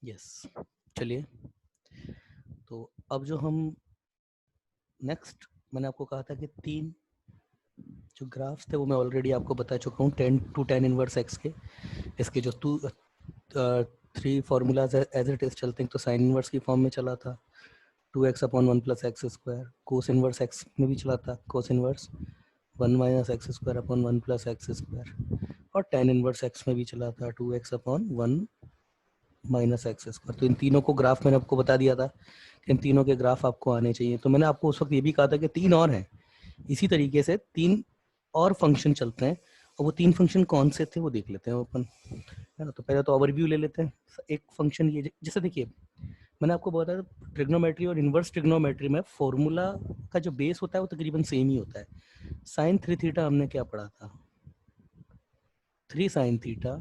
Yes, चलिए। तो अब जो हम नेक्स्ट, मैंने आपको कहा था कि 3 जो ग्राफ्स थे वो मैं ऑलरेडी आपको बता चुका हूँ 10 to tan इनवर्स एक्स के। इसके जो 3 फार्मूलाज एज इट इज चलते हैं, तो साइन इनवर्स की फॉर्म में चला था 2x/1 + x², कोस इनवर्स एक्स में भी चला था कोस इनवर्स 1 - x² / 1 + x², और tan इनवर्स एक्स में भी चला था 2x/1 - x²। तो इन तीनों को ग्राफ मैंने आपको बता दिया था कि इन तीनों के ग्राफ आपको आने चाहिए। तो मैंने आपको उस वक्त ये भी कहा था कि 3 और हैं। इसी तरीके से 3 और फंक्शन चलते हैं, और वो 3 फंक्शन कौन से थे वो देख लेते हैं अपन, है ना। तो पहले तो ओवरव्यू ले लेते हैं। एक फंक्शन ये, जैसे देखिए मैंने आपको बताया ट्रिग्नोमेट्री और इनवर्स ट्रिग्नोमेट्री में फॉर्मूला का जो बेस होता है वो तकरीबन सेम ही होता है। साइन 3 थीटा हमने क्या पढ़ा था, 3 sine theta,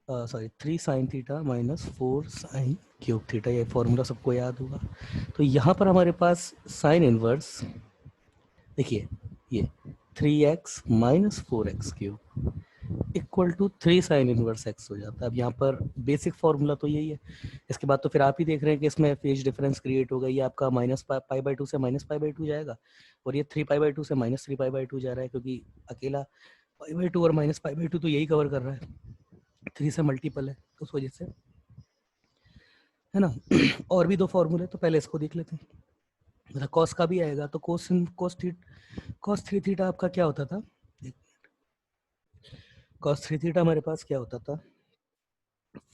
sorry 3 sine theta minus 4 sine cube theta, ये फॉर्मूला सबको याद होगा। तो यहाँ पर हमारे पास साइन इनवर्स देखिए, ये 3x minus 4x cube equal to 3 sine inverse x हो जाता है। अब यहाँ पर बेसिक फार्मूला तो यही है। इसके बाद तो फिर आप ही देख रहे हैं कि इसमें फेज डिफरेंस क्रिएट होगा। ये आपका -π/2 से -π/2 जाएगा, और ये 3π/2 से -3π/2 जा रहा है, क्योंकि अकेला π/2 और -π/2 तो यही कवर कर रहा है, 3 से मल्टीपल है, तो उस वजह से, है ना। और भी 2 फार्मूले, तो पहले इसको देख लेते हैं। मतलब कॉस का भी आएगा, तो cos 3 थीटा आपका क्या होता था, cos 3 थीटा हमारे पास क्या होता था,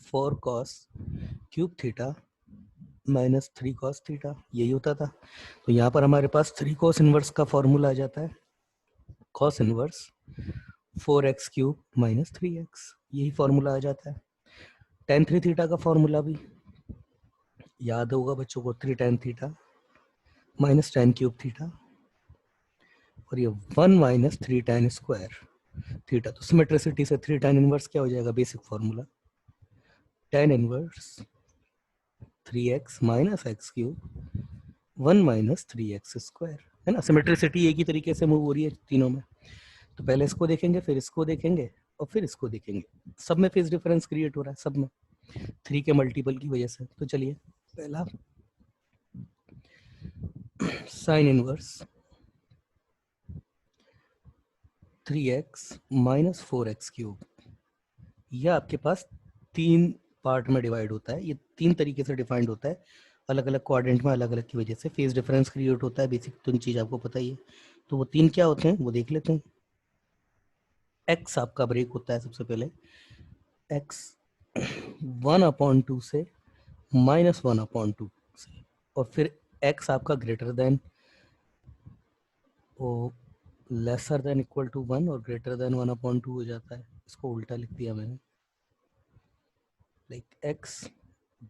4 cos cube theta minus 3 cos theta, यही होता था। तो यहाँ पर हमारे पास 3 cos इनवर्स का फॉर्मूला आ जाता है, cos inverse 4x cube minus 3x, यही फॉर्मूला आ जाता है। tan 3 थीटा का फॉर्मूला भी याद होगा बच्चों को, 3 tan theta minus tan cube theta, और ये 1 माइनस 3 tan स्क्वायर थीटा। तो सिमेट्रिसिटी से 3 tan इनवर्स क्या हो जाएगा, basic formula tan inverse 3x minus x cube 1 minus 3x square, है ना। सिमेट्रिसिटी एक ही तरीके से मूव हो रही है तीनों में। तो पहले इसको देखेंगे, फिर इसको देखेंगे, और फिर इसको देखेंगे। सब में फेज डिफरेंस क्रिएट हो रहा है, सब में 3 के मल्टीपल की वजह से। तो चलिए, पहला sign inverse 3x minus 4x cube, यह आपके पास 3 पार्ट में डिवाइड होता है। ये 3 तरीके से डिफाइंड होता है, अलग अलग क्वाड्रेंट में, अलग अलग की वजह से फेज डिफरेंस क्रिएट होता है। बेसिक तो चीज़ आपको पता ही है। तो वो 3 क्या होते हैं वो देख लेते हैं। x आपका ब्रेक होता है सबसे पहले, x 1/2 से -1/2 से, और फिर x आपका ग्रेटर देन वो लेसर देन इक्वल टू 1 और ग्रेटर देन 1/2 हो जाता है। इसको उल्टा लिख दिया मैंने, लाइक x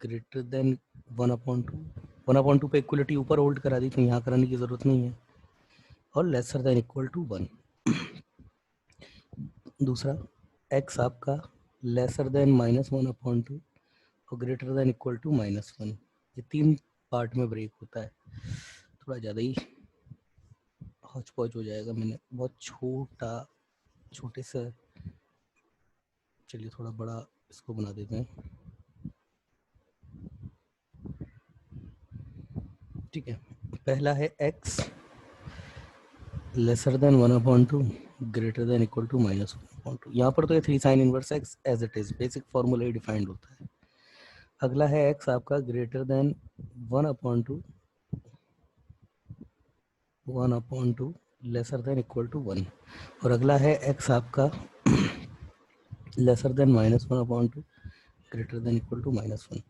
ग्रेटर देन 1/2, 1/2 पे इक्वलिटी ऊपर होल्ड करा दी, तो यहाँ कराने की ज़रूरत नहीं है, और लेसर देन इक्वल टू 1। दूसरा x आपका लेसर देन -1/2 और ग्रेटर देन इक्वल टू -1। ये 3 पार्ट में ब्रेक होता है। थोड़ा ज़्यादा ही हौच पौच हो जाएगा, मैंने बहुत छोटे से, चलिए थोड़ा बड़ा इसको बना देते हैं, ठीक है। पहला है x lesser than 1/2 greater than equal to -1/2। यहाँ पर तो ये 3 sine inverse x as it is basic formula ही डिफाइंड होता है। अगला है x आपका greater than 1/2 lesser than equal to 1, और अगला है x आपका lesser than -1/2 greater than equal to -1।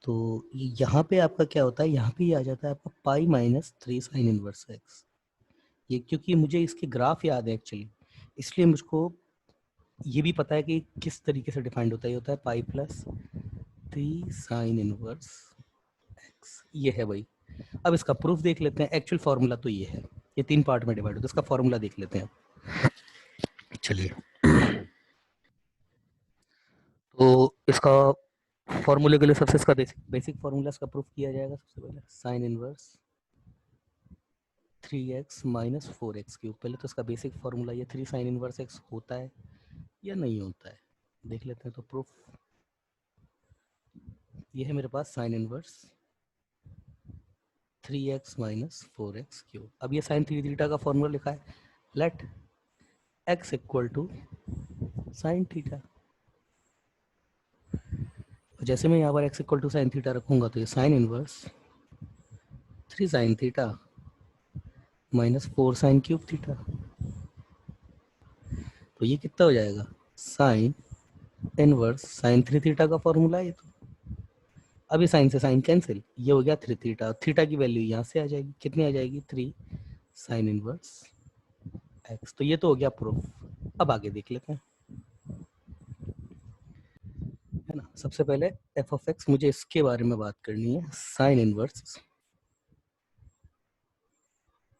तो यहाँ पे आपका क्या होता है, यहाँ पे ही आ जाता है आपका पाई माइनस 3 साइन इनवर्स एक्स। ये क्योंकि मुझे इसके ग्राफ याद है एक्चुअली, इसलिए मुझको ये भी पता है कि किस तरीके से डिफाइंड होता है। ये होता है पाई प्लस 3 साइन इनवर्स एक्स, ये है भाई। अब इसका प्रूफ देख लेते हैं। एक्चुअल फार्मूला तो ये है, ये 3 पार्ट में डिवाइड होता है। इसका फार्मूला देख लेते हैं, चलिए। तो इसका फॉर्मूले के लिए सबसे इसका बेसिक फार्मूला इसका प्रूफ किया जाएगा। सबसे पहले sign inverse 3x minus 4x cube. पहले तो इसका बेसिक फार्मूला ये 3 साइन इनवर्स x होता है या नहीं होता है, देख लेते हैं। तो प्रूफ ये है मेरे पास sine inverse 3x minus 4x cube. अब ये साइन थ्री थीटा का फॉर्मूला लिखा है, let x equal to sine theta. जैसे मैं यहाँ पर x equal to sine theta रखूंगा तो ये sine inverse 3 sine theta minus 4 sine cube theta. तो ये कितना हो जाएगा, sine inverse sine three theta का फॉर्मूला है ये तो। अभी साइन से साइन कैंसिल, ये हो गया थ्री थीटा, थीटा की वैल्यू यहाँ से आ जाएगी, कितनी आ जाएगी 3 साइन इनवर्स x। तो ये तो हो गया प्रूफ। अब आगे देख लेते हैं, है ना। सबसे पहले f ऑफ x, मुझे इसके बारे में बात करनी है, sign inverse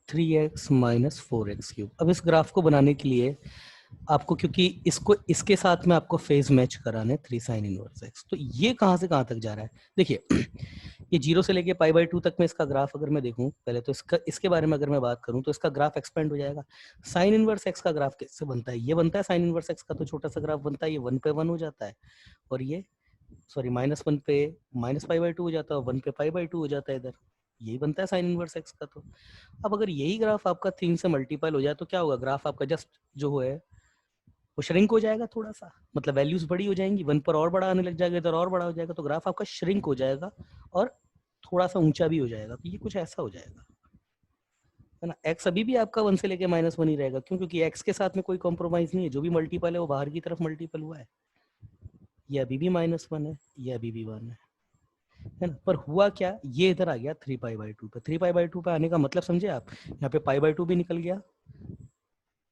3x minus 4x cube. अब इस ग्राफ को बनाने के लिए आपको, क्योंकि इसको इसके साथ में आपको फेज मैच कराने 3 साइन इनवर्स x, तो ये कहाँ से कहाँ तक जा रहा है देखिए। ये 0 से लेके पाई बाई 2 तक में इसका ग्राफ अगर मैं देखूं, पहले तो इसके बारे में अगर मैं बात करूं तो इसका ग्राफ एक्सपेंड हो जाएगा। साइन इनवर्स x का ग्राफ कैसे बनता है, ये बनता है साइन इनवर्स x का तो छोटा सा ग्राफ बनता है, ये 1 पे 1 हो जाता है, और ये सॉरी -1 पे माइनस पाई बाई 2 हो जाता है, और 1 पे पाई बाई 2 हो जाता है इधर, यही बनता है साइन इनवर्स x का। तो अब अगर यही ग्राफ आपका 3 से मल्टीपल हो जाए तो क्या होगा, ग्राफ आपका जस्ट जो है वो श्रिंक हो जाएगा थोड़ा सा, मतलब वैल्यूज बड़ी हो जाएंगी, 1 पर और बड़ा आने लग जाएगा, इधर और बड़ा हो जाएगा, तो ग्राफ आपका श्रिंक हो जाएगा और थोड़ा सा ऊंचा भी हो जाएगा। तो ये कुछ ऐसा हो जाएगा, है ना। x अभी भी आपका 1 से लेके -1 ही रहेगा, क्यों, क्योंकि x के साथ में कोई कॉम्प्रोमाइज नहीं है, जो भी मल्टीपल है वो बाहर की तरफ मल्टीपल हुआ है। ये अभी भी -1 है, ये अभी भी 1 है ना। पर हुआ क्या, ये इधर आ गया 3 पाई बाई 2 पे। 3 पाई बाई 2 पे आने का मतलब समझे आप, यहाँ पे पाई बाई 2 भी निकल गया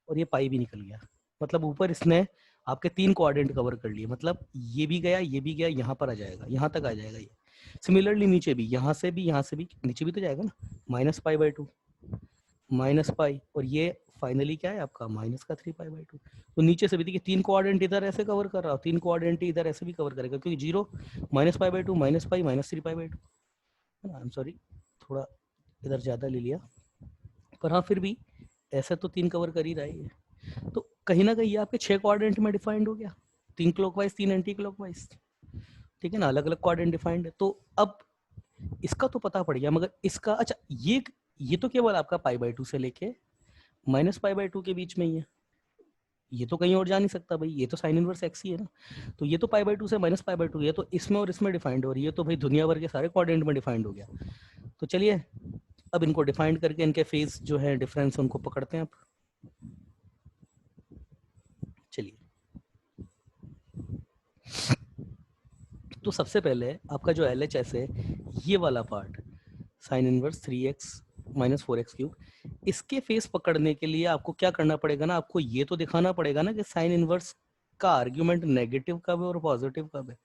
और ये पाई भी निकल गया, मतलब ऊपर इसने आपके 3 कोऑर्डिनेट कवर कर लिए, मतलब ये भी गया, ये भी गया, यहाँ पर आ जाएगा, यहाँ तक आ जाएगा ये। सिमिलरली नीचे भी, यहाँ से भी, यहाँ से भी, नीचे भी तो जाएगा ना, minus pi by 2 minus pi, और ये फाइनली क्या है आपका माइनस का 3 पाई बाई 2। तो नीचे से भी देखिए 3 कोऑर्डिनेट इधर ऐसे कवर कर रहा हूँ, 3 कोऑर्डिनेट इधर ऐसे भी कवर करेगा, क्योंकि 0 minus pi by 2 minus pi minus 3 pi by 2, है ना। आई एम सॉरी, थोड़ा इधर ज़्यादा ले लिया, पर हाँ फिर भी ऐसे तो 3 कवर कर ही रहा है ये। तो कहीं ना कहीं ये आपके 6 कोऑर्डिनेट में डिफाइंड हो गया, 3 क्लॉकवाइज 3 एंटी क्लॉकवाइज, ठीक है ना, अलग अलग कोऑर्डिनेट डिफाइंड है। तो अब इसका तो पता पड़ गया, मगर इसका अच्छा, ये तो केवल आपका पाई बाई 2 से लेके माइनस पाई बाई 2 के बीच में ही है, ये तो कहीं और जा नहीं सकता भाई, ये तो साइन इनवर्स एक्स ही है ना। तो ये तो पाई बाई 2 से माइनस पाई बाई 2, ये तो इसमें और इसमें डिफाइंड हो रही है, तो भाई दुनिया भर के सारे कोऑर्डिनेट में डिफाइंड हो गया। तो चलिए अब इनको डिफाइंड करके इनके फेज जो है डिफरेंस उनको पकड़ते हैं अब। चलिए, तो सबसे पहले आपका जो एल एच एस है, ये वाला part sign inverse 3x minus 4x cube, इसके फेस पकड़ने के लिए आपको क्या करना पड़ेगा ना, आपको ये तो दिखाना पड़ेगा ना कि साइन इनवर्स का आर्ग्यूमेंट नेगेटिव कब है और पॉजिटिव कब है,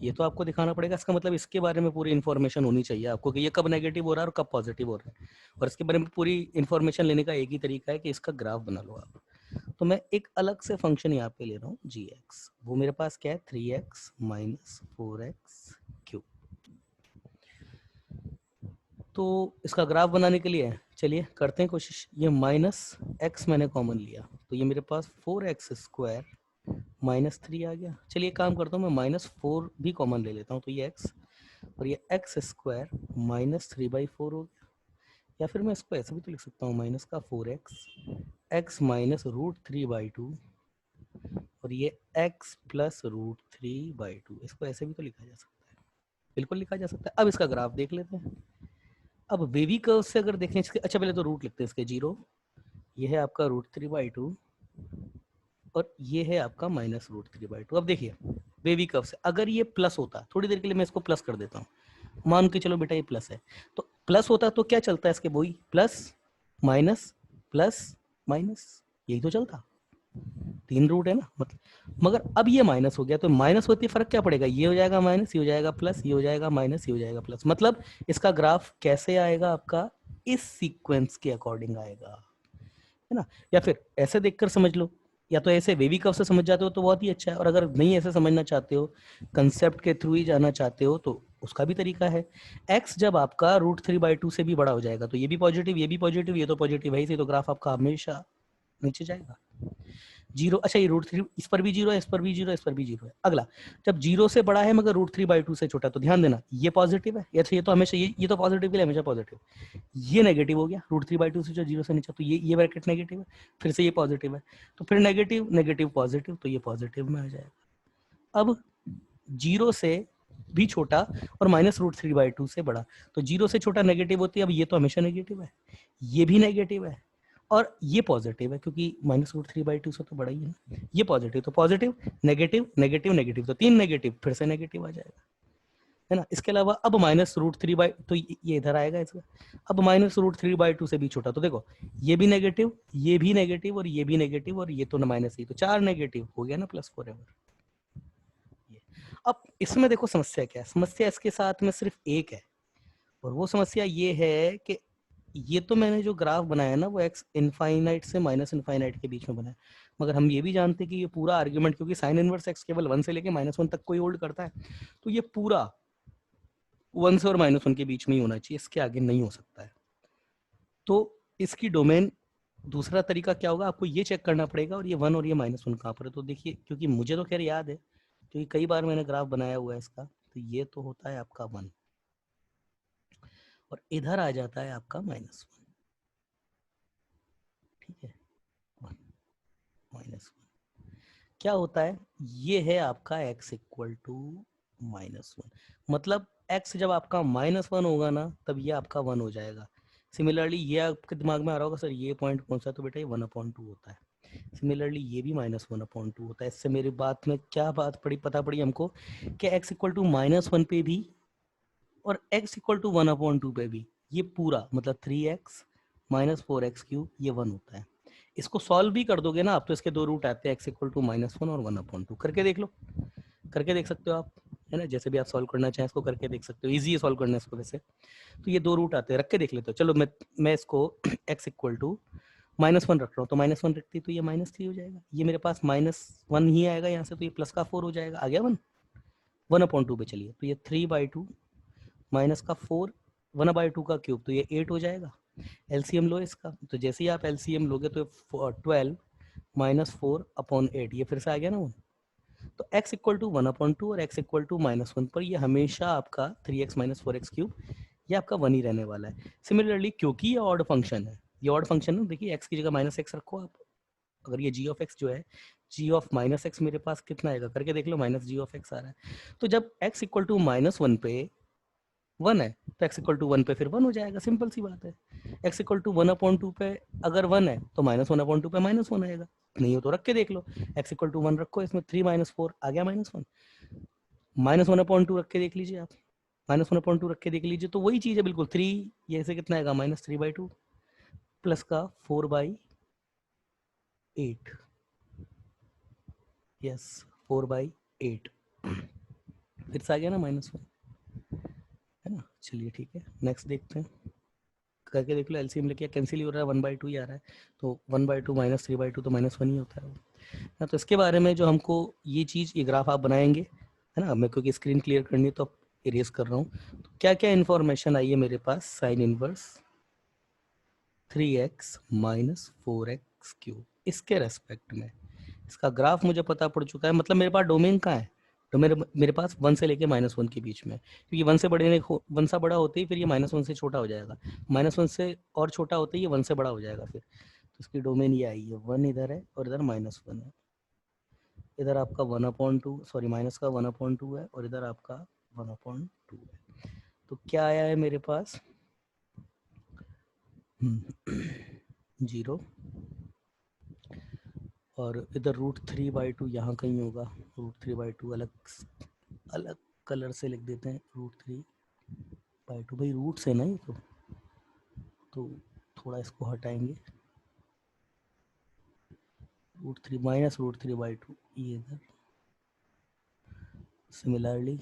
ये तो आपको दिखाना पड़ेगा। इसका मतलब इसके बारे में पूरी इन्फॉर्मेशन होनी चाहिए आपको कि ये कब नेगेटिव हो रहा है और कब पॉजिटिव हो रहा है, और इसके बारे में पूरी इन्फॉर्मेशन लेने का एक ही तरीका है कि इसका ग्राफ बना लो आप। तो मैं एक अलग से फंक्शन यहाँ पे ले रहा हूँ जी एक्स, वो मेरे पास क्या है 3x माइनस 4x क्यूब। तो इसका ग्राफ बनाने के लिए चलिए करते हैं कोशिश। ये माइनस एक्स मैंने कॉमन लिया, तो ये मेरे पास 4x स्क्वायर माइनस 3 आ गया। चलिए काम करता हूँ, मैं -4 भी कॉमन ले लेता हूँ, तो ये x और ये एक्स स्क्वायर माइनस 3/4 हो गया, या फिर मैं इसको ऐसे भी तो लिख सकता हूँ, माइनस का 4x x माइनस √3/2 और ये x प्लस √3/2, इसको ऐसे भी तो लिखा जा सकता है, बिल्कुल लिखा जा सकता है। अब इसका ग्राफ देख लेते हैं। अब वेवी कर्व से अगर देखें इसके, अच्छा पहले तो रूट लिखते हैं इसके, 0, ये है आपका √3/2 और ये है आपका माइनस √3/2। अब देखिए वेवी कर्व से अगर ये प्लस होता, थोड़ी देर के लिए मैं इसको प्लस कर देता हूँ, मान के चलो बेटा ये प्लस है, तो प्लस होता तो क्या चलता है इसके, वही प्लस माइनस प्लस माइनस, यही तो चलता, 3 रूट है ना मतलब। मगर अब ये माइनस हो गया, तो माइनस होती फर्क क्या पड़ेगा, ये हो जाएगा माइनस, ये हो जाएगा प्लस, ये हो जाएगा माइनस, ये हो जाएगा प्लस, मतलब इसका ग्राफ कैसे आएगा आपका, इस सीक्वेंस के अकॉर्डिंग आएगा, है ना। या फिर ऐसे देखकर समझ लो, या तो ऐसे वेवी कर्व से समझ जाते हो तो बहुत ही अच्छा है, और अगर नहीं ऐसे समझना चाहते हो, कंसेप्ट के थ्रू ही जाना चाहते हो, तो उसका भी तरीका है। x जब आपका √3/2 से भी बड़ा हो जाएगा तो ये भी पॉजिटिव, ये भी पॉजिटिव, ये तो पॉजिटिव है ही, तो ग्राफ आपका हमेशा नीचे जाएगा। जीरो, अच्छा ये √3 इस पर भी जीरो है, इस पर भी जीरो है, इस पर भी जीरो है। अगला, जब जीरो से बड़ा है मगर √3/2 से छोटा, तो ध्यान देना ये पॉजिटिव है, ये तो हमेशा ये तो पॉजिटिव के लिए हमेशा पॉजिटिव, ये नेगेटिव हो गया √3/2 से जो जीरो से नीचे, तो ये ब्रैकेट नेगेटिव है, फिर से ये पॉजिटिव है, तो फिर नेगेटिव नेगेटिव पॉजिटिव, तो ये पॉजिटिव में आ जाएगा। अब जीरो से भी छोटा और -√3/2 से बड़ा, तो जीरो से छोटा नेगेटिव होती है, अब ये तो हमेशा नेगेटिव है, ये भी नेगेटिव है और ये पॉजिटिव है क्योंकि -√3/2 से तो बड़ा ही है ना, ये पॉजिटिव, तो पॉजिटिव नेगेटिव नेगेटिव नेगेटिव, तो 3 नेगेटिव, फिर से नेगेटिव आ जाएगा, है ना। इसके अलावा अब -√3/, तो ये इधर आएगा इसका, अब -√3/2 से भी छोटा, तो देखो ये भी नेगेटिव, ये भी नेगेटिव और ये भी नेगेटिव और ये तो माइनस ही, तो 4 नेगेटिव हो गया ना, प्लस फॉरएवर। अब इसमें देखो समस्या क्या है, समस्या इसके साथ में सिर्फ एक है, और वो समस्या ये है कि ये तो मैंने जो ग्राफ बनाया ना वो x इनफाइनाइट से -इनफाइनाइट के बीच में बनाया, मगर हम ये भी जानते हैं कि ये पूरा आर्ग्यूमेंट, क्योंकि साइन इनवर्स x केवल 1 से लेके -1 तक कोई होल्ड करता है, तो ये पूरा 1 से और -1 के बीच में ही होना चाहिए, इसके आगे नहीं हो सकता है। तो इसकी डोमेन, दूसरा तरीका क्या होगा, आपको ये चेक करना पड़ेगा और ये 1 और ये -1 कहाँ पर है, तो देखिए क्योंकि मुझे तो खैर याद है क्योंकि कई बार मैंने ग्राफ बनाया हुआ है इसका, तो ये तो होता है आपका 1 और इधर आ जाता है आपका -1, ठीक है, 1 -1 क्या होता है, ये है आपका x = -1, मतलब x जब आपका -1 होगा ना तब ये आपका 1 हो जाएगा। सिमिलरली ये आपके दिमाग में आ रहा होगा सर ये पॉइंट कौन सा है, तो बेटा ये 1/2 होता है। सिमिलरली ये भी -1/2 होता है। इससे मेरी बात में क्या बात पड़ी, पता पड़ी हमको कि x = -1 पे भी और x = 1/2 पे भी ये पूरा मतलब 3x - 4x³ ये 1 होता है। इसको सॉल्व भी कर दोगे ना आप तो इसके दो रूट आते हैं, x = -1 और 1/2, करके देख लो, करके देख सकते हो आप, है ना, जैसे भी आप सॉल्व करना चाहें इसको करके देख सकते हो, इजी है सॉल्व करना इसको वैसे, तो ये दो रूट आते हैं, रख के देख लेते हो। चलो मैं इसको x = -1 रख रहा हूँ, तो -1 रखती तो ये -3 हो जाएगा, ये मेरे पास -1 ही आएगा यहाँ से, तो ये प्लस का 4 हो जाएगा, आ गया 1/2 पे चलिए, तो ये 3/2 माइनस का 4 1/2 का क्यूब, तो ये 8 हो जाएगा। एलसीएम लो इसका, तो जैसे ही आप एलसीएम लोगे तो 12 - 4/8, ये फिर से आ गया ना 1, तो x = 1/2 और x = -1 पर ये हमेशा आपका 3x - 4x³ ये आपका 1 ही रहने वाला है। सिमिलरली क्योंकि ये ऑड फंक्शन है, ये ऑड फंक्शन है, देखिए x की जगह -x रखो आप, अगर ये g(x) जो है g(-x) मेरे पास कितना आएगा, करके देख लो, -g(x) आ रहा है, तो जब x = -1 पे 1 है तो x = 1 पे फिर 1 हो जाएगा, सिंपल सी बात है। x = 1/2 पे अगर 1 है तो -1/2 पे -1 आएगा, नहीं हो तो रख के देख लो, x = 1 रखो, इसमें 3 - 4 आ गया -1, -1/2 रख के देख लीजिए आप, -1/2 रख के देख लीजिए, तो वही चीज़ है बिल्कुल, 3 ये से कितना आएगा -3/2 प्लस का 4/8, यस 4/8 फिर से आ गया ना -1, है ना। चलिए ठीक है, नेक्स्ट देखते हैं, करके देख लो, एलसीएम लेके कैंसिल ही हो रहा है, 1/2 ही आ रहा है, तो 1/2 - 3/2 तो -1 ही होता है ना। तो इसके बारे में जो हमको ये चीज़, ये ग्राफ आप बनाएंगे, है ना, मैं क्योंकि स्क्रीन क्लियर करनी है तो इरेज कर रहा हूँ, तो क्या क्या इन्फॉर्मेशन आई है मेरे पास, साइन इनवर्स 3x - 4x³ इसके रेस्पेक्ट में इसका ग्राफ मुझे पता पड़ चुका है, मतलब मेरे पास डोमेन कहाँ है, तो मेरे पास 1 से लेके -1 के बीच में, क्योंकि 1 से बड़े 1 सा बड़ा होते ही फिर ये -1 से छोटा हो जाएगा, -1 से और छोटा होते ही ये 1 से बड़ा हो जाएगा फिर, तो इसकी डोमेन ये आई है, 1 इधर है और इधर -1 है, इधर आपका 1/2 सॉरी माइनस का 1/2 है और इधर आपका 1/2 है, तो क्या आया है मेरे पास 0 और इधर √3/2 यहाँ कहीं होगा, √3/2 अलग अलग कलर से लिख देते हैं, √3/2 भाई रूट से ना ये तो थोड़ा इसको हटाएंगे, √3 माइनस √3/2 ये इधर, सिमिलरली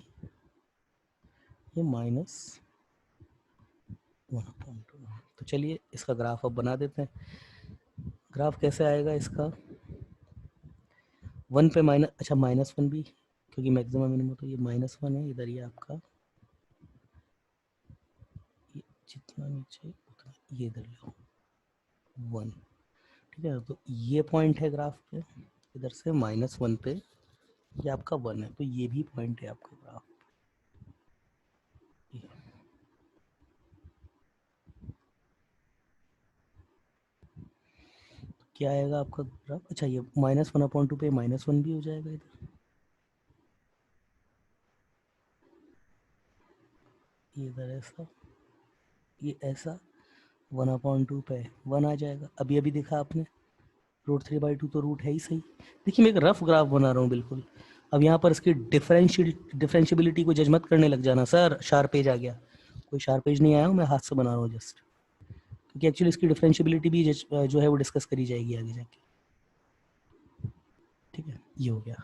ये -1/2, तो चलिए इसका ग्राफ अब बना देते हैं। ग्राफ कैसे आएगा इसका, 1 पे माइनस, अच्छा -1 भी, क्योंकि मैक्सिमम मिनिमम, तो ये -1 है, इधर ये आपका ये जितना नीचे उतना ये इधर लो 1, ठीक है, तो ये पॉइंट है ग्राफ पे, इधर से -1 पे ये आपका 1 है, तो ये भी पॉइंट है आपका ग्राफ। क्या आएगा आपका ग्राफ? अच्छा, ये -1/2 पे -1 भी हो जाएगा इधर, ये इधर ऐसा, ये ऐसा 1/2 पे 1 आ जाएगा। अभी अभी देखा आपने, √3/2 तो रूट है ही सही। देखिए मैं एक रफ ग्राफ बना रहा हूँ बिल्कुल। अब यहाँ पर इसकी डिफरेंशियबिलिटी को जज मत करने लग जाना सर शार्प पेज आ गया। कोई शार्प पेज नहीं आया हूँ, मैं हाथ से बना रहा हूँ जस्ट, क्योंकि एक्चुअली इसकी डिफरेंशियबिलिटी भी जो है वो डिस्कस करी जाएगी आगे जाके। ठीक है, ये हो गया।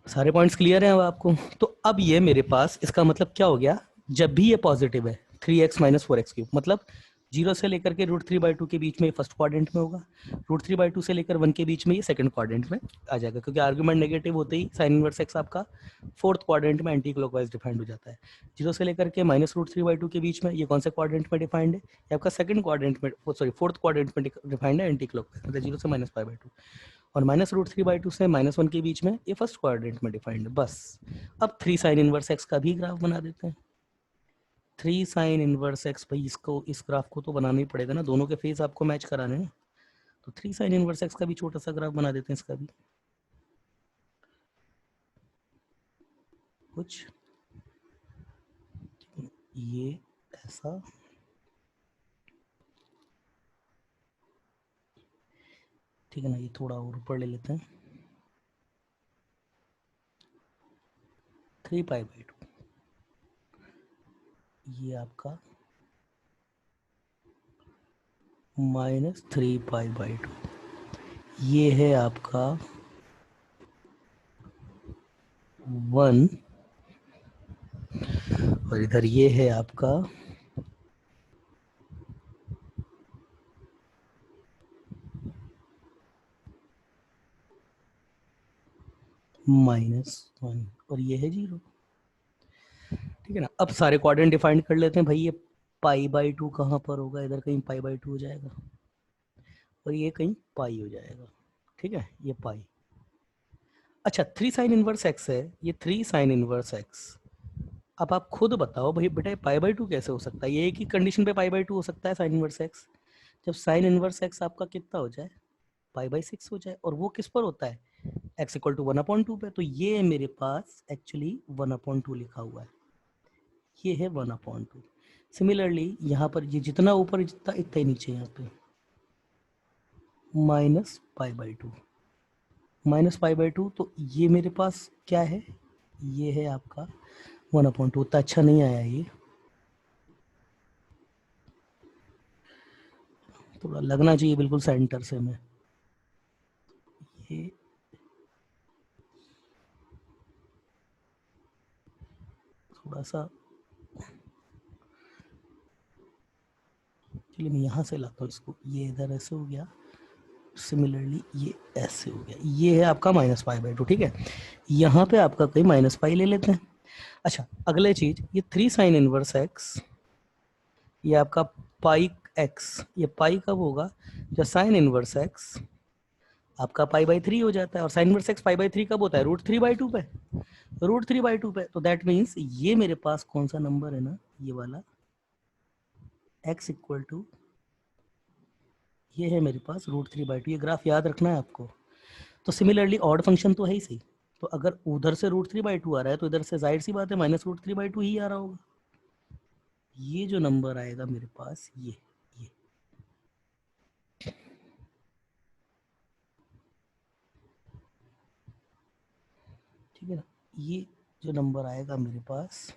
सारे पॉइंट्स क्लियर हैं अब आपको? तो अब ये मेरे पास, इसका मतलब क्या हो गया, जब भी ये पॉजिटिव है 3x - 4x3, मतलब 0 से लेकर के √3/2 के बीच में फर्स्ट क्वाड्रेंट में होगा, √3/2 से लेकर 1 के बीच में ये सेकंड क्वाड्रेंट में आ जाएगा, क्योंकि आर्गुमेंट नेगेटिव होते ही साइन इनवर्स x आपका फोर्थ क्वाड्रेंट में एंटी क्लॉकवाइज डिफाइंड हो जाता है। 0 से लेकर के -√3/2 के बीच में ये कौन से क्वाड्रेंट में डिफाइंड है? ये आपका सेकंड क्वाड्रेंट में, सॉरी फोर्थ क्वाड्रेंट में डिफाइंड है एंटी क्लॉकवाइज, मतलब 0 से -π/2। और -√3/2 से -1 के बीच में ये फर्स्ट क्वाड्रेंट में डिफाइंड है। बस अब 3 साइन इनवर्स x का भी ग्राफ बना देते हैं। 3 साइन इनवर्स x, भाई इसको, इस ग्राफ को तो बनाना ही पड़ेगा ना, दोनों के फेस आपको मैच कराने हैं। तो 3 साइन इनवर्स x का भी छोटा सा ग्राफ बना देते हैं, इसका भी कुछ ये ऐसा, ठीक है ना, ये थोड़ा और ऊपर ले लेते हैं, 3π/2, ये आपका -3π/2, ये है आपका 1, और इधर ये है आपका -1, और ये है 0। ठीक है ना, अब सारे क्वाड्रेंट डिफाइन कर लेते हैं। भाई ये π/2 कहाँ पर होगा? इधर कहीं π/2 हो जाएगा, और ये कहीं पाई हो जाएगा। ठीक है, ये पाई। अच्छा, 3 साइन इनवर्स x है, ये 3 साइन इनवर्स x। अब आप खुद बताओ भाई बेटा, π/2 कैसे हो सकता है? ये एक ही कंडीशन पे π/2 हो सकता है, साइन इनवर्स x, जब साइन इनवर्स x आपका कितना हो जाए, π/6 हो जाए, और वो किस पर होता है, x = 1/2 पे। तो ये मेरे पास एक्चुअली 1/2 लिखा हुआ है, ये है 1/2। सिमिलरली यहाँ पर ये जितना ऊपर जितना इतना ही नीचे, यहाँ पे -π/2, -π/2, तो ये मेरे पास क्या है, ये है आपका 1/2। उतना अच्छा नहीं आया ये, थोड़ा लगना चाहिए बिल्कुल सेंटर से। मैं ये थोड़ा सा, चलिए मैं यहाँ से लाता हूँ इसको, ये इधर ऐसे हो गया, सिमिलरली ये ऐसे हो गया, ये है आपका -π/2। ठीक है, यहाँ पे आपका कहीं -π ले लेते हैं। अच्छा, अगले चीज, ये 3 साइन इनवर्स x, ये आपका पाई x, ये पाई कब होगा, जब साइन इनवर्स x आपका π/3 हो जाता है, और साइन इनवर्स x π/3 कब होता है, √3/2 पे, √3/2 पे। तो दैट मीन्स ये मेरे पास कौन सा नंबर है ना, ये वाला x = ये है मेरे पास √3/2। ये ग्राफ याद रखना है आपको। तो सिमिलरली ऑड फंक्शन तो है ही सही, तो अगर उधर से √3/2 आ रहा है, तो इधर से जाहिर सी बात है -√3/2 ही आ रहा होगा। ये जो नंबर आएगा मेरे पास, ये ठीक है ना, ये जो नंबर आएगा मेरे पास,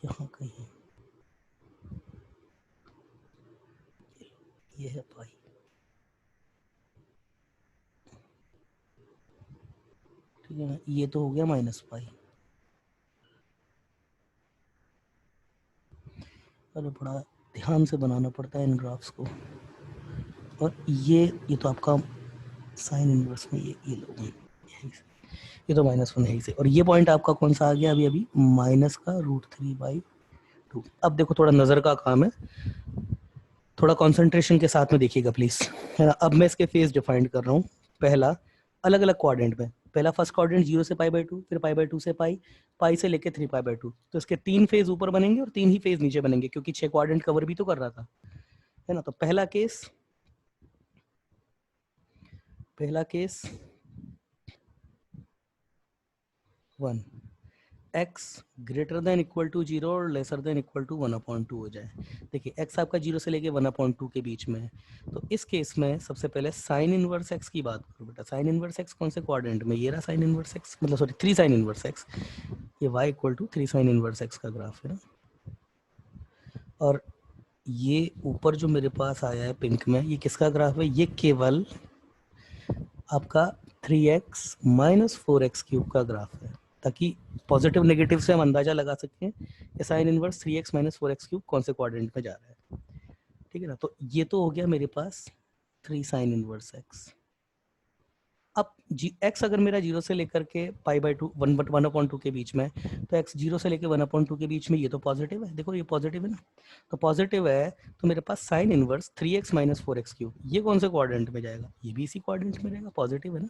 यहाँ कहीं, ये है पाई। ठीक है ना, ये तो हो गया -π। अरे बड़ा ध्यान से बनाना पड़ता है इन ग्राफ्स को। और ये तो आपका साइन इनवर्स में ये लो, ये तो -1 है ही से। और ये पॉइंट आपका कौन सा आ गया अभी अभी, माइनस का √3/2। अब देखो थोड़ा नज़र का काम है, थोड़ा कंसंट्रेशन के साथ में देखिएगा प्लीज, है ना। अब मैं इसके फेज डिफाइन कर रहा हूँ। पहला अलग अलग क्वाड्रेंट में, पहला फर्स्ट क्वाड्रेंट 0 से π/2, फिर π/2 से पाई से लेके 3π/2। तो इसके 3 फेज ऊपर बनेंगे और 3 ही फेज नीचे बनेंगे, क्योंकि 6 क्वाड्रेंट कवर भी तो कर रहा था, है ना। तो पहला case 1, x greater than equal to 0 और लेसर देन इक्वल टू 1/2 हो जाए। देखिए x आपका 0 से लेके 1/2 के बीच में है, तो इस केस में सबसे पहले साइन इनवर्स x की बात करो बेटा। साइन इनवर्स x कौन से क्वाड्रेंट में, ये रहा साइन इनवर्स x, मतलब सॉरी 3 साइन इनवर्स x, ये y equal to 3 sine inverse x का ग्राफ है ना। और ये ऊपर जो मेरे पास आया है पिंक में, ये किसका ग्राफ है, ये केवल आपका 3x माइनस 4x क्यूब का ग्राफ है, ताकि पॉजिटिव नेगेटिव से हम अंदाजा लगा सकते हैं कि sign inverse 3x minus 4x cube कौन से क्वाड्रेंट में जा रहा है, ठीक है ना। तो ये तो हो गया मेरे पास 3 साइन इनवर्स x। अब x अगर मेरा 0 से लेकर के π/2 1/2 के बीच में, तो x 0 से लेकर 1/2 के बीच में, ये तो पॉजिटिव है, देखो ये पॉजिटिव है ना। तो पॉजिटिव है तो मेरे पास sine inverse 3x minus 4x cube, ये कौन से क्वाड्रेंट में जाएगा, ये भी इसी क्वाड्रेंट में रहेगा, पॉजिटिव है ना।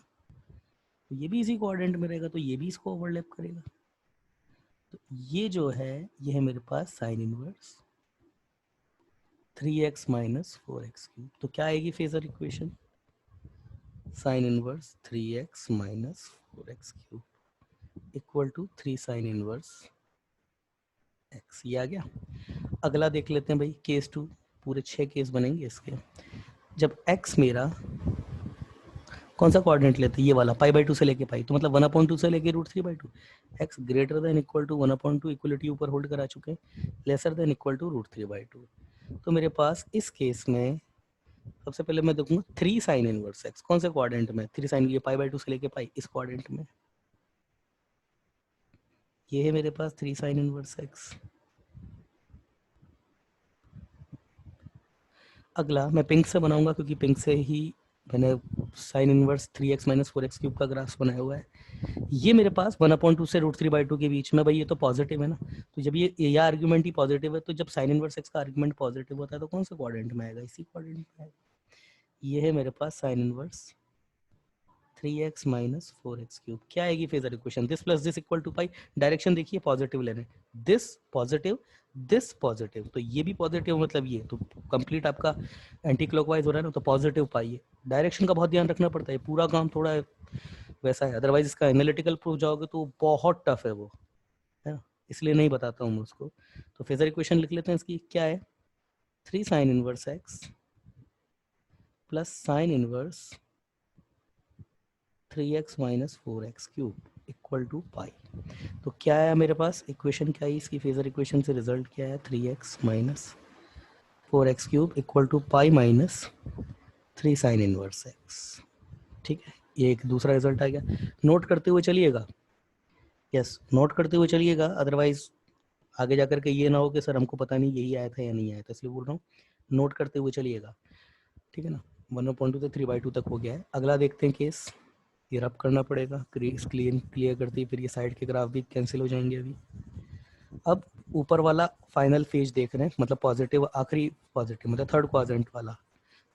तो ये भी इसी क्वाड्रेंट में रहेगा, तो ये भी इसको ओवरलैप करेगा। तो ये जो है, ये है मेरे पास sine inverse 3x minus 4x cube. तो क्या आएगी phasor equation, sine inverse 3x minus 4x cube equal to 3 sine inverse x। ये आ गया। अगला देख लेते हैं भाई, केस 2। पूरे 6 केस बनेंगे इसके। जब x मेरा कौन सा कोऑर्डिनेट लेते हैं, ये वाला π/2 से लेके पाई, तो मतलब 1/2 से लेके √3/2। x greater than equal to 1/2, equality ऊपर होल्ड करा चुके हैं, लेसर देन इक्वल टू √3/2। तो मेरे पास इस केस में सबसे पहले मैं देखूंगा 3 साइन इनवर्स x कौन से क्वाड्रेंट में, 3 साइन, ये π/2 से लेके पाई, इस क्वाड्रेंट में ये है मेरे पास 3 साइन इनवर्स x। अगला मैं पिंक से बनाऊंगा, क्योंकि पिंक से ही मैंने sign inverse 3x minus 4x cube का ग्राफ बनाया हुआ है। ये मेरे पास 1/2 से √3/2 के बीच में, भाई ये तो पॉजिटिव है ना। तो जब ये आर्ग्यूमेंट ही पॉजिटिव है, तो जब साइन इनवर्स x का आर्ग्यूमेंट पॉजिटिव होता है तो कौन से क्वाड्रेंट में आएगा, इसी क्वाड्रेंट में आएगा। ये है मेरे पास sine inverse 3x minus 4x cube. क्या आएगी phasor equation, this plus this equal to pi. Direction देखिए पॉजिटिव लेने, दिस पॉजिटिव, तो ये भी पॉजिटिव, मतलब ये तो कंप्लीट आपका एंटी क्लॉकवाइज हो रहा है ना, तो पॉजिटिव पाई है। डायरेक्शन का बहुत ध्यान रखना पड़ता है, पूरा काम थोड़ा वैसा है, अदरवाइज इसका एनालिटिकल प्रूफ जाओगे तो बहुत टफ है वो, है ना, इसलिए नहीं बताता हूँ मैं उसको। तो फेजर इक्वेशन लिख लेते हैं इसकी, क्या है, 3 sine inverse x plus sine inverse 3x minus 4x cube equal to pi. तो क्या आया मेरे पास इक्वेशन, क्या है इसकी फेजर इक्वेशन से रिजल्ट क्या है, 3x minus 4x cube equal to pi minus 3 sine inverse x। ठीक है, ये एक दूसरा रिजल्ट आ गया। नोट करते हुए चलिएगा, यस नोट करते हुए चलिएगा, अदरवाइज आगे जाकर के ये ना हो कि सर हमको पता नहीं यही आया था या नहीं आया था, इसलिए बोल रहा हूँ नोट करते हुए चलिएगा, ठीक है ना। 1/2 से 3/2 तक हो गया है। अगला देखते हैं केस, ये रब करना पड़ेगा, क्लियर करती है, फिर ये साइड के ग्राफ भी कैंसिल हो जाएंगे अभी। अब ऊपर वाला फाइनल फेज देख रहे हैं, मतलब पॉजिटिव, आखिरी पॉजिटिव मतलब थर्ड क्वाड्रेंट वाला,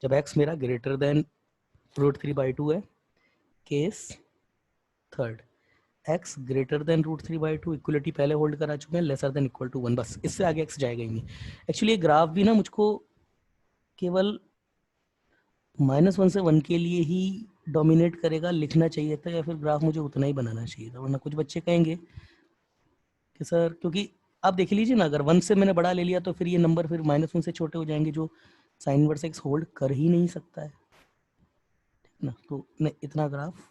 जब x मेरा ग्रेटर देन √3/2 है, case third, x greater then √3/2, equality पहले होल्ड करा चुके हैं, लेसर देन इक्वल टू 1, बस इससे आगे x जाएगा ही नहीं। एक्चुअली ये ग्राफ भी ना मुझको केवल -1 से 1 के लिए ही डोमिनेट करेगा, लिखना चाहिए था, या फिर ग्राफ मुझे उतना ही बनाना चाहिए था, वरना कुछ बच्चे कहेंगे कि सर, क्योंकि आप देख लीजिए ना, अगर 1 से मैंने बड़ा ले लिया तो फिर ये नंबर फिर -1 से छोटे हो जाएंगे, जो साइन इनवर्स x होल्ड कर ही नहीं सकता है, ठीक ना। तो मैं इतना ग्राफ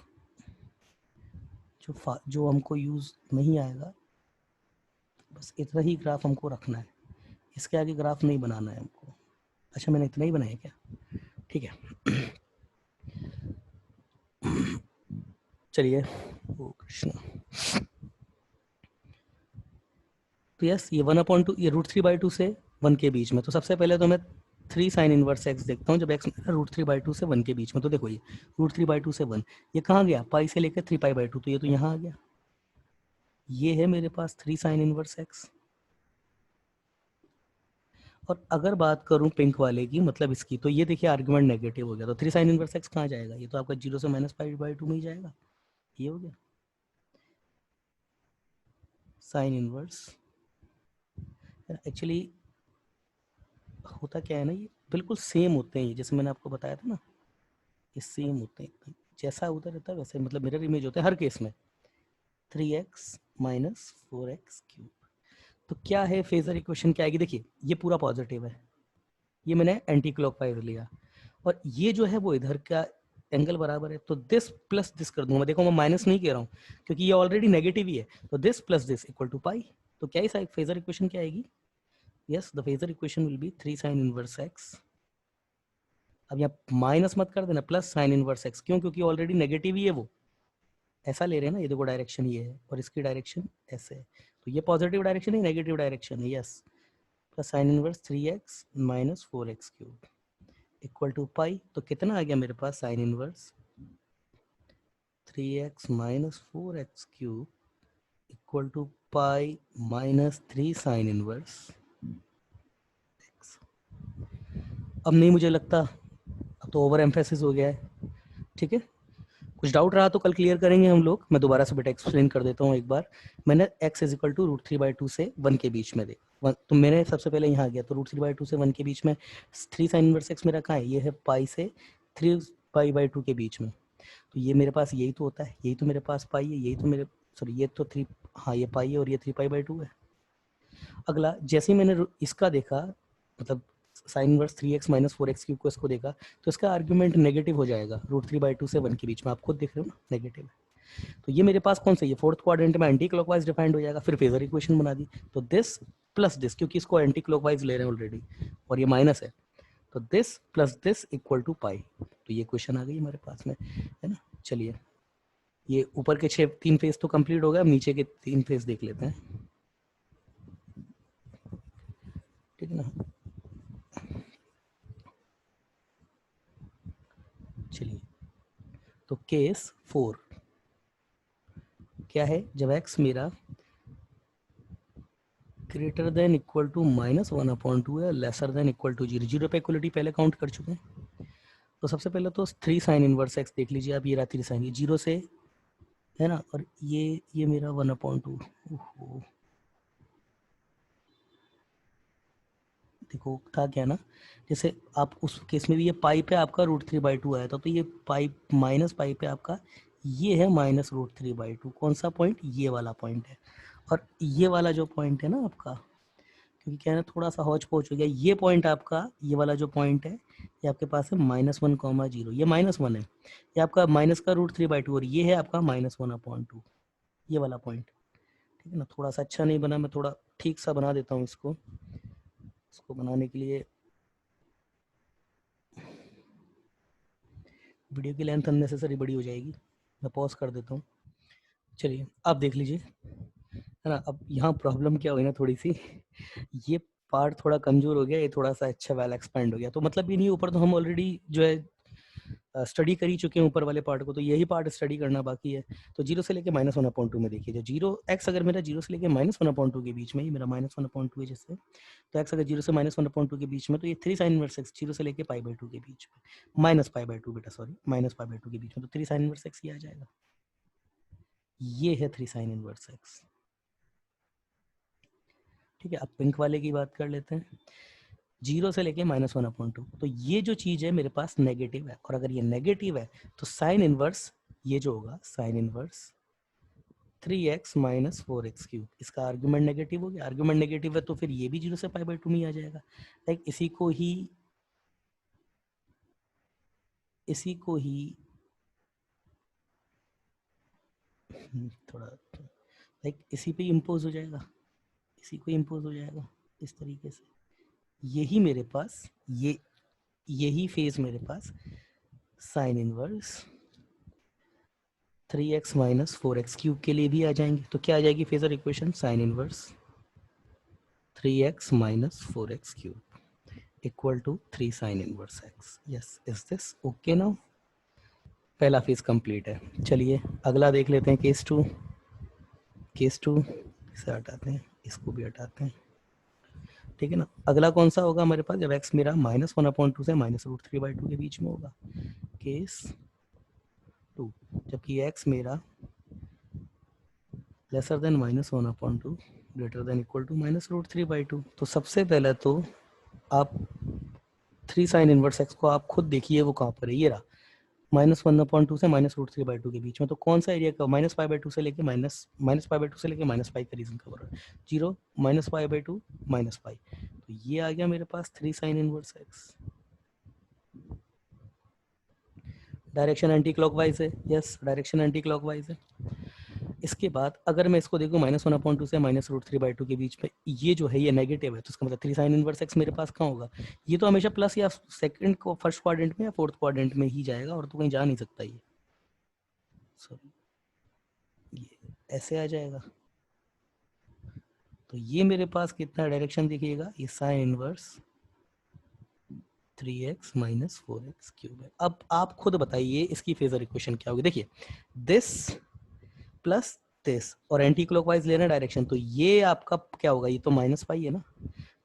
जो हमको यूज नहीं आएगा, बस इतना ही ग्राफ हमको रखना है, इसके आगे ग्राफ नहीं बनाना है हमको। अच्छा मैंने इतना ही बनाया क्या, ठीक है। चलिए, ओ कृष्ण। तो यस, ये 1/2, ये √3/2 से 1 के बीच में, तो सबसे पहले तो मैं 3 साइन इनवर्स x देखता हूँ, जब x √3/2 से 1 के बीच में। तो देखो ये √3/2 से 1, ये कहाँ गया, पाई से लेकर 3π/2, तो ये तो यहाँ आ गया। ये है मेरे पास 3 साइन इनवर्स x, और अगर बात करूं पिंक वाले की, मतलब इसकी, तो ये देखिए आर्गुमेंट नेगेटिव हो गया, तो 3 साइन इनवर्स एक्स कहाँ जाएगा? ये तो आपका 0 से -π/2 में ही जाएगा। ये हो गया साइन इनवर्स। एक्चुअली होता क्या है ना, ये बिल्कुल सेम होते हैं, जैसे मैंने आपको बताया था ना, ये सेम होते हैं, जैसा उधर रहता है वैसे, मतलब मिरर इमेज होते हैं हर केस में। 3x minus 4x cube. तो क्या है फेजर इक्वेशन, क्या आएगी? देखिए ये पूरा पॉजिटिव है, ये मैंने एंटी क्लॉकवाइज लिया, और ये जो है वो इधर का एंगल बराबर है, तो दिस प्लस दिस कर दूंगा। देखो मैं माइनस नहीं कह रहा हूँ क्योंकि ये ऑलरेडी नेगेटिव ही है, तो this plus this equal to pi. तो क्या इस फेजर इक्वेशन क्या आएगी? Yes, the phasor equation will be 3 sign inverse x. अब यहाँ माइनस मत कर देना, प्लस साइन इनवर्स एक्स, क्यों? क्योंकि ऑलरेडी नेगेटिव ही है वो, ऐसा ले रहे हैं ना, ये देखो डायरेक्शन ये है और इसकी डायरेक्शन ऐसे है, तो ये पॉजिटिव डायरेक्शन है, नेगेटिव डायरेक्शन है, yes. Plus sine inverse 3x minus 4x cube equal to pi. तो कितना आ गया मेरे पास? Sine inverse 3x minus 4x cube equal to pi minus 3 sine inverse x। अब नहीं मुझे लगता, अब तो ओवर एम्फेसिस हो गया है, ठीक है। कुछ डाउट रहा तो कल क्लियर करेंगे हम लोग, मैं दोबारा से बेटा एक्सप्लेन कर देता हूँ एक बार। मैंने x इज इक्वल टू √3/2 से 1 के बीच में देखा, तो मैंने सबसे पहले यहाँ गया, तो √3/2 से 1 के बीच में 3 साइन इनवर्स x मेरा कहाँ है? ये है पाई से 3π/2 के बीच में, तो ये मेरे पास यही तो होता है, यही तो मेरे पास पाई है, यही तो मेरे, सॉरी ये तो 3, हाँ ये पाई है और ये 3π/2 है। अगला जैसे ही मैंने इसका देखा, मतलब sign inverse 3x minus 4x cube को इसको देखा, तो इसका आर्ग्यूमेंट नेगेटिव हो जाएगा √3/2 से 1 के बीच में, आप खुद देख रहे हो ना, नेगेटिव है। तो ये मेरे पास कौन सा, ये फोर्थ क्वाड्रेंट में एंटी क्लॉकवाइज डिफाइंड हो जाएगा। फिर फेजर इक्वेशन बना दी, तो दिस प्लस दिस, क्योंकि इसको एंटी क्लॉकवाइज ले रहे हैं ऑलरेडी और ये माइनस है, तो this plus this equal to pi. तो ये क्वेश्चन आ गई हमारे पास में, है ना। चलिए ये ऊपर के 3 फेज तो कंप्लीट हो गए, अब नीचे के 3 फेज देख लेते हैं, ठीक है ना। चलिए तो केस 4 क्या है? जब x मेरा ग्रेटर देन इक्वल टू -1/2 है, लेसर देन इक्वल टू 0, 0 पे इक्वलिटी पहले काउंट कर चुके हैं। तो सबसे पहले तो 3 साइन इनवर्स x देख लीजिए आप, ये रहा 3 साइन, ये 0 से है ना, और ये मेरा 1/2। ओहो, देखो था क्या ना, जैसे आप उस केस में भी ये पाई पे आपका √3/2 आया था, तो ये पाई माइनस पाई पे आपका ये है -√3/2। कौन सा पॉइंट? ये वाला पॉइंट है। और ये वाला जो पॉइंट है ना आपका, क्योंकि क्या है ना, थोड़ा सा हौच पौच हो गया, ये पॉइंट आपका, ये वाला जो पॉइंट है, ये आपके पास है -1,0, ये -1 है, ये आपका माइनस का √3/2, और ये है आपका -1/2, ये वाला पॉइंट, ठीक है ना। थोड़ा सा अच्छा नहीं बना, मैं थोड़ा ठीक सा बना देता हूँ इसको बनाने के लिए वीडियो की लेंथ अननेसेसरी बड़ी हो जाएगी, मैं पॉज कर देता हूँ। चलिए आप देख लीजिए, है ना। अब यहाँ प्रॉब्लम क्या हुई ना थोड़ी सी, ये पार्ट थोड़ा कमजोर हो गया, ये थोड़ा सा अच्छा वेल एक्सपेंड हो गया, तो मतलब ये नहीं, ऊपर तो हम ऑलरेडी जो है स्टडी कर ही चुके हैं ऊपर वाले पार्ट को, तो यही पार्ट स्टडी करना बाकी है। तो 0 से लेके -1/2 में देखिए, जो 0x अगर मेरा 0 से लेके -1/2 के बीच में, ये मेरा -1/2 है जैसे, तो x अगर 0 से -1/2 के बीच में, तो ये 3 साइन इनवर्स x 0 से लेके π/2 के बीच में, -π/2 बेटा, सॉरी -π/2 के बीच में, तो 3 साइन इनवर्स x ये आ जाएगा, ये है 3 साइन इनवर्स x, ठीक है। अब पिंक वाले की बात कर लेते हैं, 0 से लेके -1/2, तो ये जो चीज है मेरे पास नेगेटिव है, और अगर ये नेगेटिव है तो साइन इनवर्स ये जो होगा, sign inverse 3x minus 4x cube, इसका आर्ग्यूमेंट नेगेटिव हो गया। आर्ग्यूमेंट नेगेटिव है तो फिर ये भी 0 से π/2 में आ जाएगा। लाइक इसी को ही थोड़ा लाइक इसी पे इम्पोज हो जाएगा, इसी को इम्पोज हो जाएगा इस तरीके से। यही मेरे पास यही फेज मेरे पास sine inverse 3x minus 4x cube के लिए भी आ जाएंगे। तो क्या आ जाएगी phasor equation? Sine inverse 3x minus 4x cube equal to 3 sine inverse x। Yes, is this okay now? पहला फेज कंप्लीट है। चलिए अगला देख लेते हैं, केस 2। केस 2 इसे हटाते हैं, इसको भी हटाते हैं, ठीक है ना। अगला कौन सा होगा हमारे पास, जब x मेरा -1/2 से -√3/2 के बीच में होगा, केस 2, जबकि x मेरा lesser than -1/2 greater than equal to -√3/2। तो सबसे पहले तो आप 3 साइन इनवर्स x को आप खुद देखिए वो कहाँ पर है, ये रहा -1/2 से -√3/2 के बीच में। तो कौन सा एरिया का -π/2 से लेके -π/2 से लेके -π का रीजन कवर है, 0 -π/2 -π। तो ये आ गया मेरे पास 3 sine inverse x। Direction anti clockwise है, यस डायरेक्शन एंटी क्लॉकवाइज है। इसके बाद अगर मैं इसको देखूँ -1/2 से -√3/2 के बीच में, ये जो है ये नेगेटिव है, तो इसका मतलब 3 साइन इनवर्स x मेरे पास कहाँ होगा, ये तो हमेशा प्लस या सेकंड को फर्स्ट क्वाड्रेंट में या फोर्थ क्वाड्रेंट में ही जाएगा, और तो कहीं जा नहीं सकता ये। सॉरी, ये ऐसे आ जाएगा। तो ये मेरे पास कितना डायरेक्शन दिखेगा, ये sine inverse 3x - 4x cube है। अब आप खुद बताइए इसकी फेजर इक्वेशन क्या होगी। देखिए दिस प्लस दिस और एंटी क्लॉकवाइज लेना डायरेक्शन, तो ये आपका क्या होगा, ये तो -π है ना,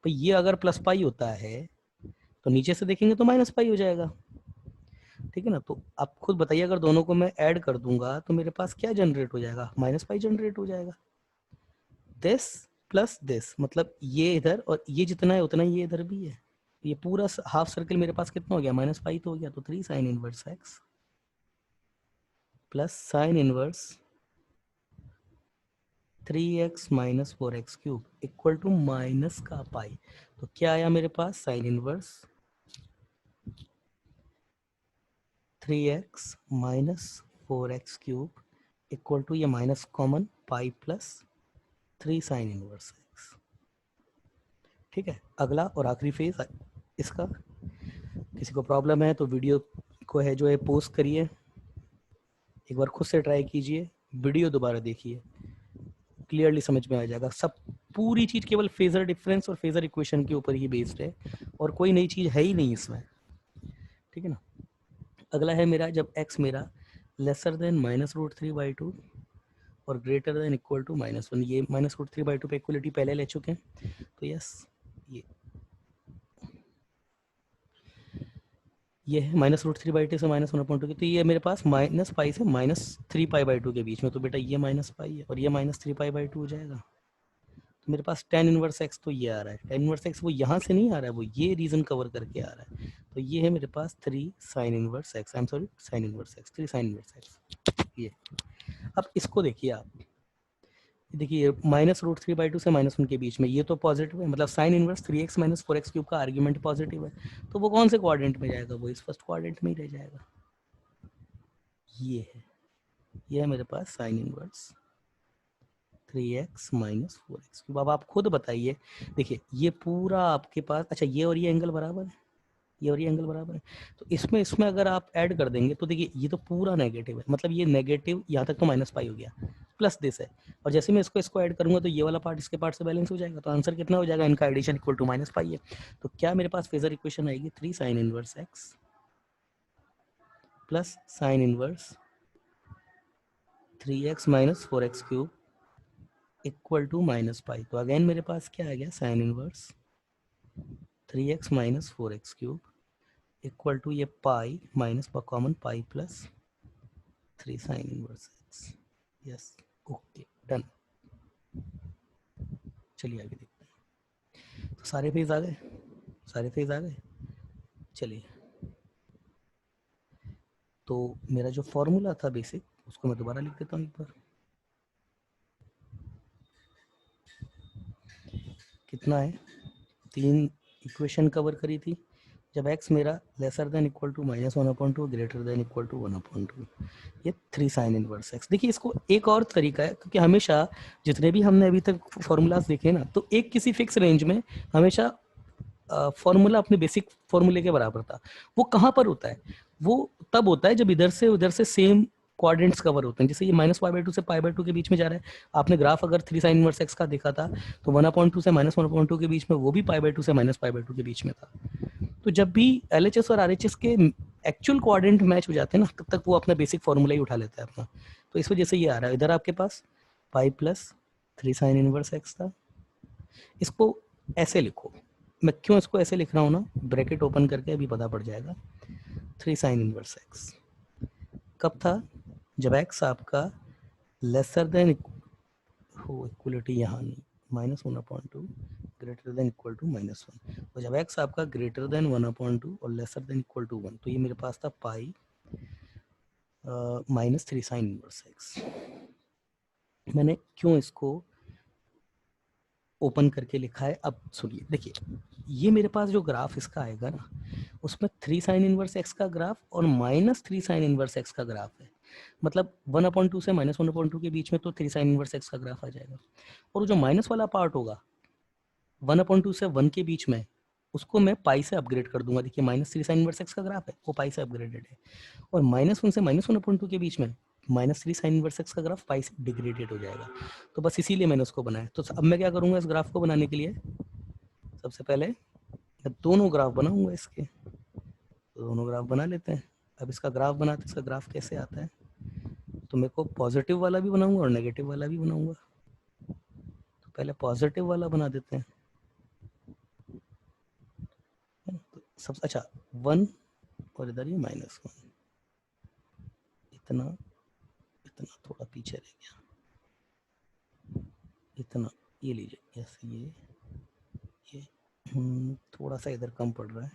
तो ये अगर +π होता है तो नीचे से देखेंगे तो -π हो जाएगा, ठीक है ना। तो आप खुद बताइए अगर दोनों को मैं ऐड कर दूंगा तो मेरे पास क्या जनरेट हो जाएगा, -π जनरेट हो जाएगा। दिस प्लस दिस मतलब ये इधर और ये जितना है उतना ये इधर भी है, ये पूरा हाफ सर्कल मेरे पास कितना हो गया, -π तो हो गया। तो 3 sine inverse x plus sine inverse 3x - 4x cube equal to minus का पाई। तो क्या आया मेरे पास, sine inverse 3x - 4x cube equal to ये minus common pi plus 3 sine inverse x। ठीक है, अगला और आखिरी फेज इसका। किसी को प्रॉब्लम है तो वीडियो को है जो है पोस्ट करिए, एक बार खुद से ट्राई कीजिए, वीडियो दोबारा देखिए, क्लियरली समझ में आ जाएगा। सब पूरी चीज केवल फेजर डिफरेंस और फेजर इक्वेशन के ऊपर ही बेस्ड है, और कोई नई चीज है ही नहीं इसमें, ठीक है ना। अगला है मेरा जब x मेरा लेसर देन -√3/2 और ग्रेटर देन इक्वल टू -1। ये -√3/2 पे इक्वलिटी पहले ले चुके हैं, तो यस ये है -√3/2 से -1/2 की, तो ये मेरे पास -π से -3π/2 के बीच में, तो बेटा ये -π है और ये -3π/2 हो जाएगा। तो मेरे पास tan इनवर्स x तो ये आ रहा है, tan इनवर्स x वो यहाँ से नहीं आ रहा है, वो ये रीजन कवर करके आ रहा है। तो ये है मेरे पास 3 sine inverse x, I am sorry sine inverse x, 3 sine inverse x ये। अब इसको देखिए आप, देखिए -√3/2 से -1 के बीच में, ये तो पॉजिटिव है, मतलब sign inverse 3x - 4x cube का आर्ग्यूमेंट पॉजिटिव है, तो वो कौन से क्वाड्रेंट में जाएगा, वो इस फर्स्ट क्वाड्रेंट में ही रह जाएगा। ये है मेरे पास sine inverse 3x - 4x cube. अब आप खुद बताइए, देखिए ये पूरा आपके पास, अच्छा ये और ये एंगल बराबर है, ये और ये एंगल बराबर है, तो इसमें अगर आप ऐड कर देंगे तो देखिए ये तो पूरा नेगेटिव है, मतलब ये नेगेटिव यहाँ तक तो -π हो गया, प्लस दिस है, और जैसे मैं इसको ऐड करूंगा तो ये वाला पार्ट इसके पार्ट से बैलेंस हो जाएगा, तो आंसर कितना हो जाएगा, इनका एडिशन इक्वल टू -π है। तो क्या मेरे पास फेजर इक्वेशन आएगी, 3 sine inverse x plus sine inverse 3x - 4x cube equal to -π। तो अगेन मेरे पास क्या आ गया, sine inverse 3x - 4x cube equal to ये pi minus common pi plus 3 sine inverse x। Yes, okay done. चलिए आगे देखते हैं। तो सारे फेज आ गए, सारे फेज आ गए। चलिए, तो मेरा जो फॉर्मूला था बेसिक, उसको मैं दोबारा लिख देता हूँ एक बार। कितना है, 3 इक्वेशन कवर करी थी, जब x मेरा lesser than equal to -1/2 greater than equal to 1/2, ये 3 साइन इनवर्स x। देखिए इसको एक और तरीका है, क्योंकि हमेशा जितने भी हमने अभी तक फॉर्मूलाज देखे ना, तो एक किसी फिक्स रेंज में हमेशा फॉर्मूला अपने बेसिक फॉर्मूले के बराबर था। वो कहाँ पर होता है, वो तब होता है जब इधर से उधर से सेम क्वाड्रेंट्स कवर होते हैं। जैसे ये -π/2 से π/2 के बीच में जा रहा है, आपने ग्राफ अगर 3 साइन इनवर्स x का देखा था, तो 1/2 से -1/2 के बीच में वो भी π/2 से -π/2 के बीच में था। तो जब भी LHS और RHS के एक्चुअल क्वाड्रेंट मैच हो जाते हैं ना, तब तक वो अपना बेसिक फॉर्मूला ही उठा लेता है अपना। तो इस वजह से ये आ रहा है, इधर आपके पास pi plus 3 sine inverse x था। इसको ऐसे लिखो, मैं क्यों इसको ऐसे लिख रहा हूँ ना, ब्रैकेट ओपन करके अभी पता पड़ जाएगा। 3 साइन इनवर्स एक्स कब था, जब एक्स आपका लेसर देन हो, इक्वलिटी यहाँ नहीं, -1/2 ग्रेटर देन इक्वल टू -1, और जब एक्स आपका ग्रेटर देन 1/2 और लेसर देन इक्वल टू 1, तो ये मेरे पास था पाई -3 साइन इनवर्स एक्स। मैंने क्यों इसको ओपन करके लिखा है, अब सुनिए, देखिए ये मेरे पास जो ग्राफ इसका आएगा ना, उसमें 3 साइन इनवर्स एक्स का ग्राफ और -3 साइन इनवर्स एक्स का ग्राफ है। मतलब 1/2 से -1/2 के बीच में तो 3 साइन इनवर्स एक्स का ग्राफ आ जाएगा, और जो माइनस वाला पार्ट होगा 1/2 से 1 के बीच में, उसको मैं पाई से अपग्रेड कर दूंगा। देखिए -3 साइन इनवर्स एक्स का ग्राफ है, वो पाई से अपग्रेडेड है, और -1 से -1/2 के बीच में -3 साइन इनवर्स एक्स का ग्राफ पाई से डिग्रेडेड हो जाएगा। तो बस इसीलिए मैंने उसको बनाया। तो अब मैं क्या करूंगा इस ग्राफ को बनाने के लिए, सबसे पहले मैं दोनों ग्राफ बनाऊंगा इसके, तो दोनों ग्राफ बना लेते हैं। अब इसका ग्राफ बनाते इसका ग्राफ कैसे आता है, तो मेरे को पॉजिटिव वाला भी बनाऊंगा और नेगेटिव वाला भी बनाऊंगा। तो पहले पॉजिटिव वाला बना देते हैं। तो सब अच्छा 1 और इधर ये -1, इतना इतना थोड़ा पीछे रह गया, इतना ये लीजिए, यस ये थोड़ा सा इधर कम पड़ रहा है,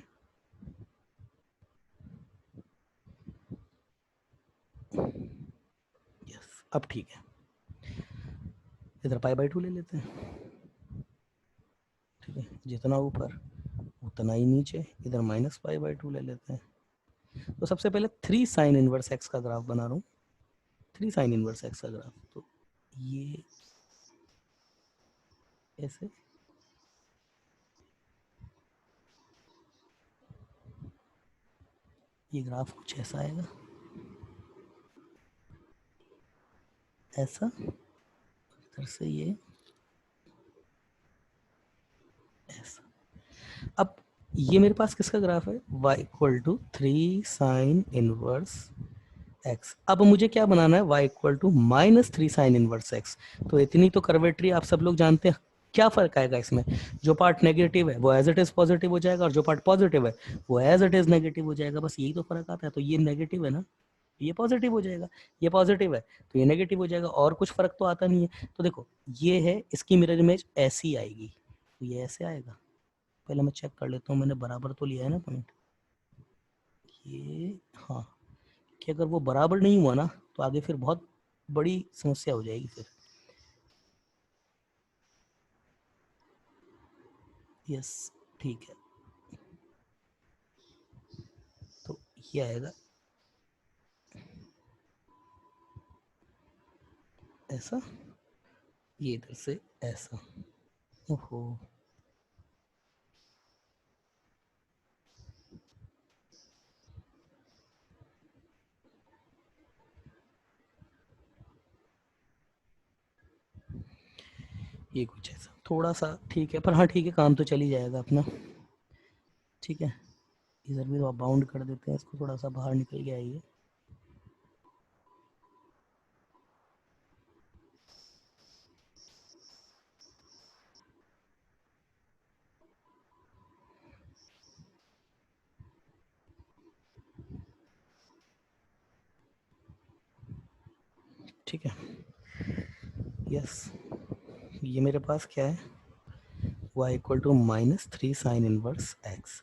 यस अब ठीक है। इधर π/2 ले लेते हैं, ठीक है, जितना ऊपर उतना ही नीचे, इधर -π/2 ले लेते हैं। तो सबसे पहले 3 साइन इनवर्स एक्स का ग्राफ बना रहा हूँ, 3 साइन इनवर्स एक्स का ग्राफ। तो ये ऐसे, ये ग्राफ कुछ ऐसा आएगा, ऐसा, इधर से ये ऐसा। अब ये मेरे पास किसका ग्राफ है, y = 3 साइन इनवर्स एक्स। अब मुझे क्या बनाना है, y = -3 साइन इनवर्स एक्स। तो इतनी तो कर्वेट्री आप सब लोग जानते हैं। क्या फर्क आएगा इसमें, जो पार्ट नेगेटिव है वो एज इट इज पॉजिटिव हो जाएगा, और जो पार्ट पॉजिटिव है वो एज इट इज नेगेटिव हो जाएगा, बस यही तो फर्क आता है। तो ये नेगेटिव है ना, ये पॉजिटिव हो जाएगा, ये पॉजिटिव है तो ये नेगेटिव हो जाएगा, और कुछ फर्क तो आता नहीं है। तो देखो ये है, इसकी मिरर इमेज ऐसी आएगी, तो ये ऐसे आएगा। पहले मैं चेक कर लेता हूँ मैंने बराबर तो लिया है ना पॉइंट, ये हाँ, कि अगर वो बराबर नहीं हुआ ना तो आगे फिर बहुत बड़ी समस्या हो जाएगी फिर। यस ठीक है, तो ये आएगा ऐसा, ये इधर से ऐसा। ओहो, ये कुछ ऐसा थोड़ा सा ठीक है, पर हाँ ठीक है, काम तो चल ही जाएगा अपना। ठीक है, इधर भी तो बाउंड कर देते हैं इसको, थोड़ा सा बाहर निकल गया ये। ठीक है, यस ये मेरे पास क्या है, y = -3 साइन इनवर्स x।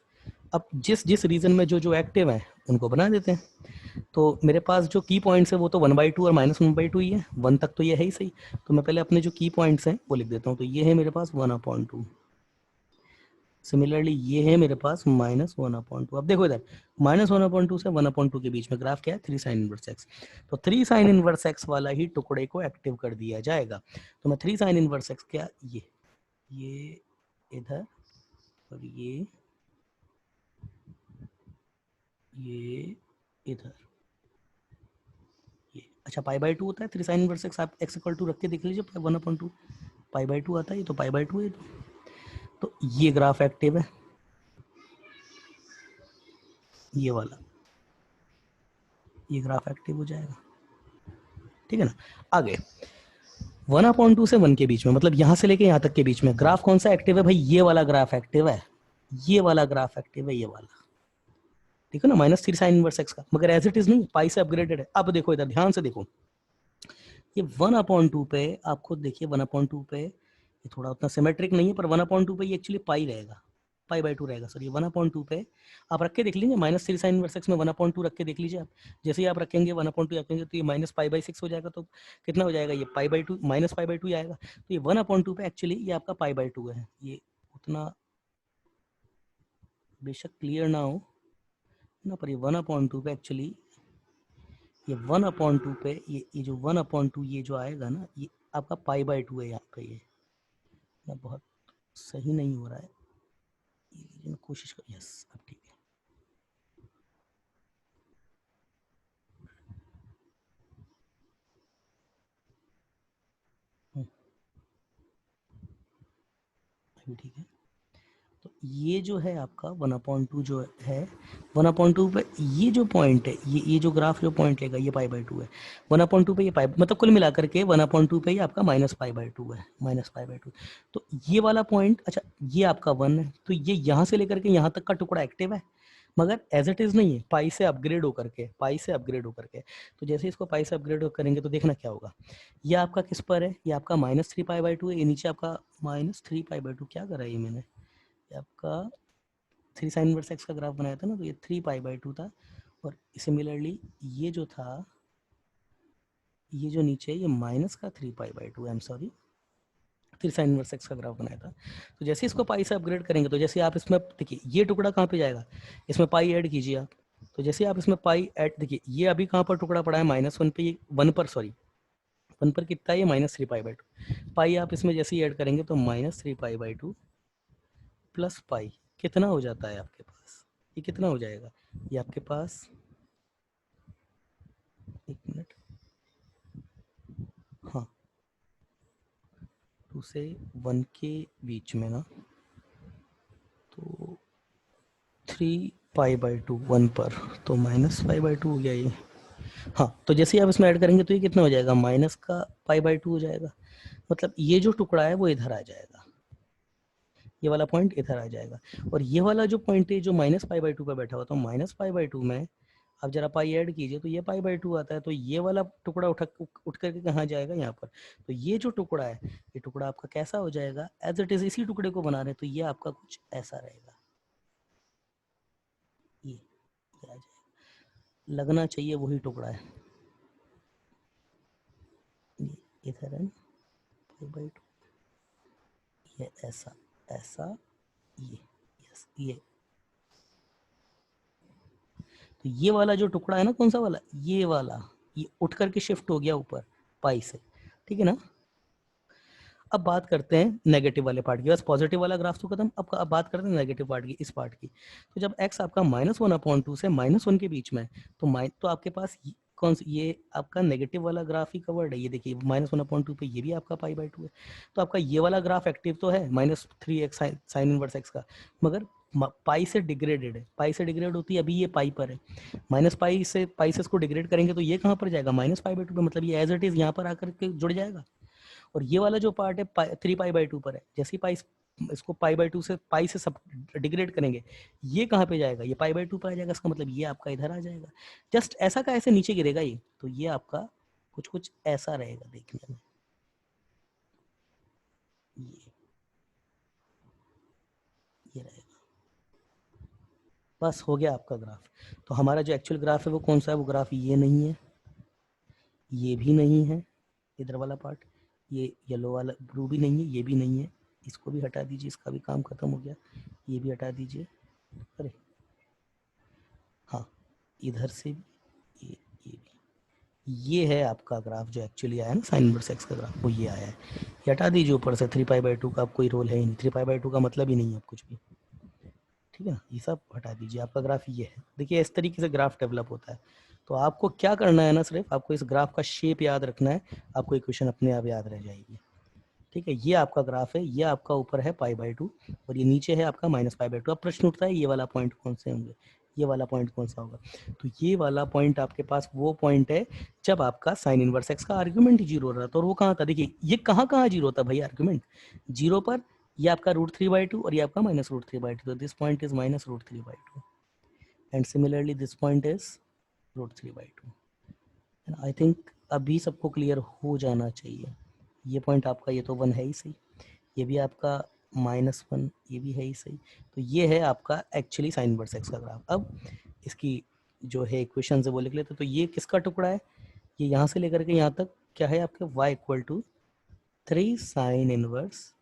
अब जिस जिस रीजन में जो जो एक्टिव है उनको बना देते हैं। तो मेरे पास जो की पॉइंट्स है वो तो 1/2 और -1/2 ही है, 1 तक तो ये है ही सही। तो मैं पहले अपने जो की पॉइंट्स हैं वो लिख देता हूँ। तो ये है मेरे पास 1/2, सिमिलरली ये है मेरे पास -1/2। अब देखो इधर -1/2 से 1/2 के बीच में ग्राफ क्या है, 3 साइन इनवर्स एक्स। तो 3 साइन इनवर्स एक्स वाला ही टुकड़े को एक्टिव कर दिया जाएगा। तो मैं 3 साइन इनवर्स एक्स क्या, ये इधर और ये इधर, ये अच्छा π/2 होता है 3 साइन इनवर्स एक्स। आप x = 2 रख के देख लीजिए, 1/2 π/2 आता है, ये तो π/2 है। तो ये ग्राफ एक्टिव है, ये वाला, ये ग्राफ एक्टिव हो जाएगा। ठीक है ना, आगे 1/2 से 1 के बीच में, मतलब यहां से लेके यहां तक के बीच में ग्राफ कौन सा एक्टिव है भाई, ये वाला ग्राफ एक्टिव है। ये वाला ग्राफ एक्टिव है, ये वाला, ठीक है ना, -3 साइन इनवर्स एक्स का, मगर एज इट इज नहीं, पाई से अपग्रेडेड है। अब देखो इधर ध्यान से देखो, ये 1/2 पे आप खुद देखिए, 1/2 पे ये थोड़ा उतना सिमेट्रिक नहीं है, पर 1/2 पे ये एक्चुअली पाई रहेगा, पाई/2 रहेगा सर। ये 1/2 पे आप रख के देख लीजिए, -3 साइन इनवर्स एक्स में 1/2 रख के देख लीजिए आप। जैसे ही आप रखेंगे 1/2 रखेंगे तो ये -π/6 हो जाएगा, तो कितना हो जाएगा, ये π/2 -π/2 ही आएगा। तो ये 1/2 पे एक्चुअली ये आपका π/2 है। ये उतना बेशक क्लियर ना हो ना, पर ये 1/2 पे एक्चुअली, ये 1/2 पे ये जो 1/2 ये जो आएगा ना, ये आपका π/2 है यहाँ पे। ये ना बहुत सही नहीं हो रहा है, ये कोशिश कर, यस अब ठीक है। अभी ठीक है। तो ये जो है आपका 1/2 जो है, 1/2 पे ये जो पॉइंट है, ये जो ग्राफ जो पॉइंट लेगा, ये π/2 है। 1/2 पे ये पाई, मतलब कुल मिलाकर के 1/2 पे ये आपका -π/2 है, -π/2। तो ये वाला पॉइंट, अच्छा ये आपका 1 है, तो ये यहाँ से लेकर के यहाँ तक का टुकड़ा एक्टिव है, मगर एज इट इज नहीं है, पाई से अपग्रेड होकर के, पाई से अपग्रेड होकर के। तो जैसे इसको पाई से अपग्रेड करेंगे तो देखना क्या होगा। ये आपका किस पर है, ये आपका -3π/2 है, ये नीचे आपका -3π/2 क्या करा है ये मैंने, ये आपका 3 साइन इनवर्स एक्स का ग्राफ बनाया था ना, तो ये 3π/2 था। और सिमिलरली ये जो था, ये जो नीचे ये माइनस का 3π/2, I am sorry, 3 sign inverse x का ग्राफ बनाया था। तो जैसे इसको पाई से अपग्रेड करेंगे, तो जैसे आप इसमें देखिए, ये टुकड़ा कहाँ पे जाएगा, इसमें पाई ऐड कीजिए आप। तो जैसे आप इसमें पाई ऐड, देखिए ये अभी कहाँ पर टुकड़ा पड़ा है, -1 पे, ये 1 पर, सॉरी 1 पर कितना है, ये -3π/2। पाई आप इसमें जैसे ही ऐड करेंगे तो -3π/2 प्लस पाई कितना हो जाता है आपके पास, ये कितना हो जाएगा, ये आपके पास, एक मिनट, हाँ 2 से 1 के बीच में ना, तो 3π/2 1 पर, तो -π/2 हो गया ये। हाँ, तो जैसे ही आप इसमें ऐड करेंगे तो ये कितना हो जाएगा, माइनस का π/2 हो जाएगा। मतलब ये जो टुकड़ा है वो इधर आ जाएगा, ये वाला पॉइंट इधर आ जाएगा। और ये वाला जो पॉइंट है जो -π/2 पे बैठा हुआ, तो -π/2 में अब जरा पाई ऐड कीजिए तो ये π/2 आता है। तो ये वाला टुकड़ा उठ करके कहाँ जाएगा, यहाँ पर। तो ये जो टुकड़ा है, ये टुकड़ा आपका कैसा हो जाएगा, एज इट इज इसी टुकड़े को बना रहे हैं, तो ये आपका कुछ ऐसा रहेगा, ये आ जाएगा, लगना चाहिए वही टुकड़ा है, ये इधर है π/2, ये ऐसा ऐसा, ये यस, ये तो ये वाला जो टुकड़ा है ना, कौन सा वाला, ये वाला, ये उठ करके शिफ्ट हो गया ऊपर पाई से, ठीक है ना। अब बात करते हैं नेगेटिव वाले पार्ट की, बस पॉजिटिव वाला ग्राफ तो खत्म, अब बात करते हैं नेगेटिव पार्ट की, इस पार्ट की। तो जब x आपका -1/2 से -1 के बीच में, तो आपके पास कौन सी, ये आपका नेगेटिव वाला ग्राफ ही कवर्ड है। ये देखिए -1/2 पे ये भी आपका π/2 है। तो आपका ये वाला ग्राफ एक्टिव तो है, -3x साइन इनवर्स x का, मगर पाई से डिग्रेडेड है, पाई से डिग्रेड होती है, अभी ये पाई पर है। पाई से इसको डिग्रेड करेंगे तो ये कहाँ पर जाएगा, -π/2 पे, मतलब ये एज इट इज यहाँ पर आकर के जुड़ जाएगा। और ये वाला जो पार्ट है 3π/2 पर है, जैसे ही पाई इसको π/2 से पाई से सब डिग्रेड करेंगे, ये कहाँ पे जाएगा, ये π/2 पे आ जाएगा। इसका मतलब ये आपका इधर आ जाएगा, जस्ट ऐसा का ऐसे नीचे गिरेगा ये। तो ये आपका कुछ कुछ ऐसा रहेगा देखने में, ये रहेगा। बस हो गया आपका ग्राफ। तो हमारा जो एक्चुअल ग्राफ है वो कौन सा है, वो ग्राफ ये नहीं है, ये भी नहीं है, इधर वाला पार्ट, ये येलो वाला ब्लू भी नहीं है, ये भी नहीं है, इसको भी हटा दीजिए, इसका भी काम खत्म हो गया, ये भी हटा दीजिए। अरे हाँ, इधर से भी ये भी, ये है आपका ग्राफ जो एक्चुअली आया ना, साइन इनवर्स एक्स का ग्राफ, वो ये आया है। ये हटा दीजिए ऊपर से, 3π/2 का अब कोई रोल है ही नहीं, 3π/2 का मतलब ही नहीं है अब कुछ भी, ठीक है ना, ये सब हटा दीजिए, आपका ग्राफ ये है। देखिए इस तरीके से ग्राफ डेवलप होता है। तो आपको क्या करना है ना, सिर्फ आपको इस ग्राफ का शेप याद रखना है, आपको इक्वेशन अपने आप याद रह जाएगी, ठीक है। ये आपका ग्राफ है, ये आपका ऊपर है π/2 और ये नीचे है आपका -π/2। अब प्रश्न उठता है ये वाला पॉइंट कौन से होंगे, ये वाला पॉइंट कौन सा होगा। तो ये वाला पॉइंट आपके पास वो पॉइंट है जब आपका साइन इनवर्स एक्स का आर्ग्यूमेंट जीरो रहा था। और वो कहाँ था, देखिए ये कहाँ कहाँ जीरो था भाई आर्ग्यूमेंट, जीरो पर, ये आपका √3/2 और ये आपका -√3/2, तो this point is -√3/2 and similarly this point is √3/2। And I think अभी सबको क्लियर हो जाना चाहिए। ये पॉइंट आपका ये तो 1 है ही सही, ये भी आपका -1, ये भी है ही सही। तो ये है आपका एक्चुअली साइन इनवर्स एक्स का ग्राफ। अब इसकी जो है इक्वेशन से वो लिख लेते, तो ये किसका टुकड़ा है, ये यहाँ से लेकर के यहाँ तक क्या है आपके y = 3 साइन इनवर्स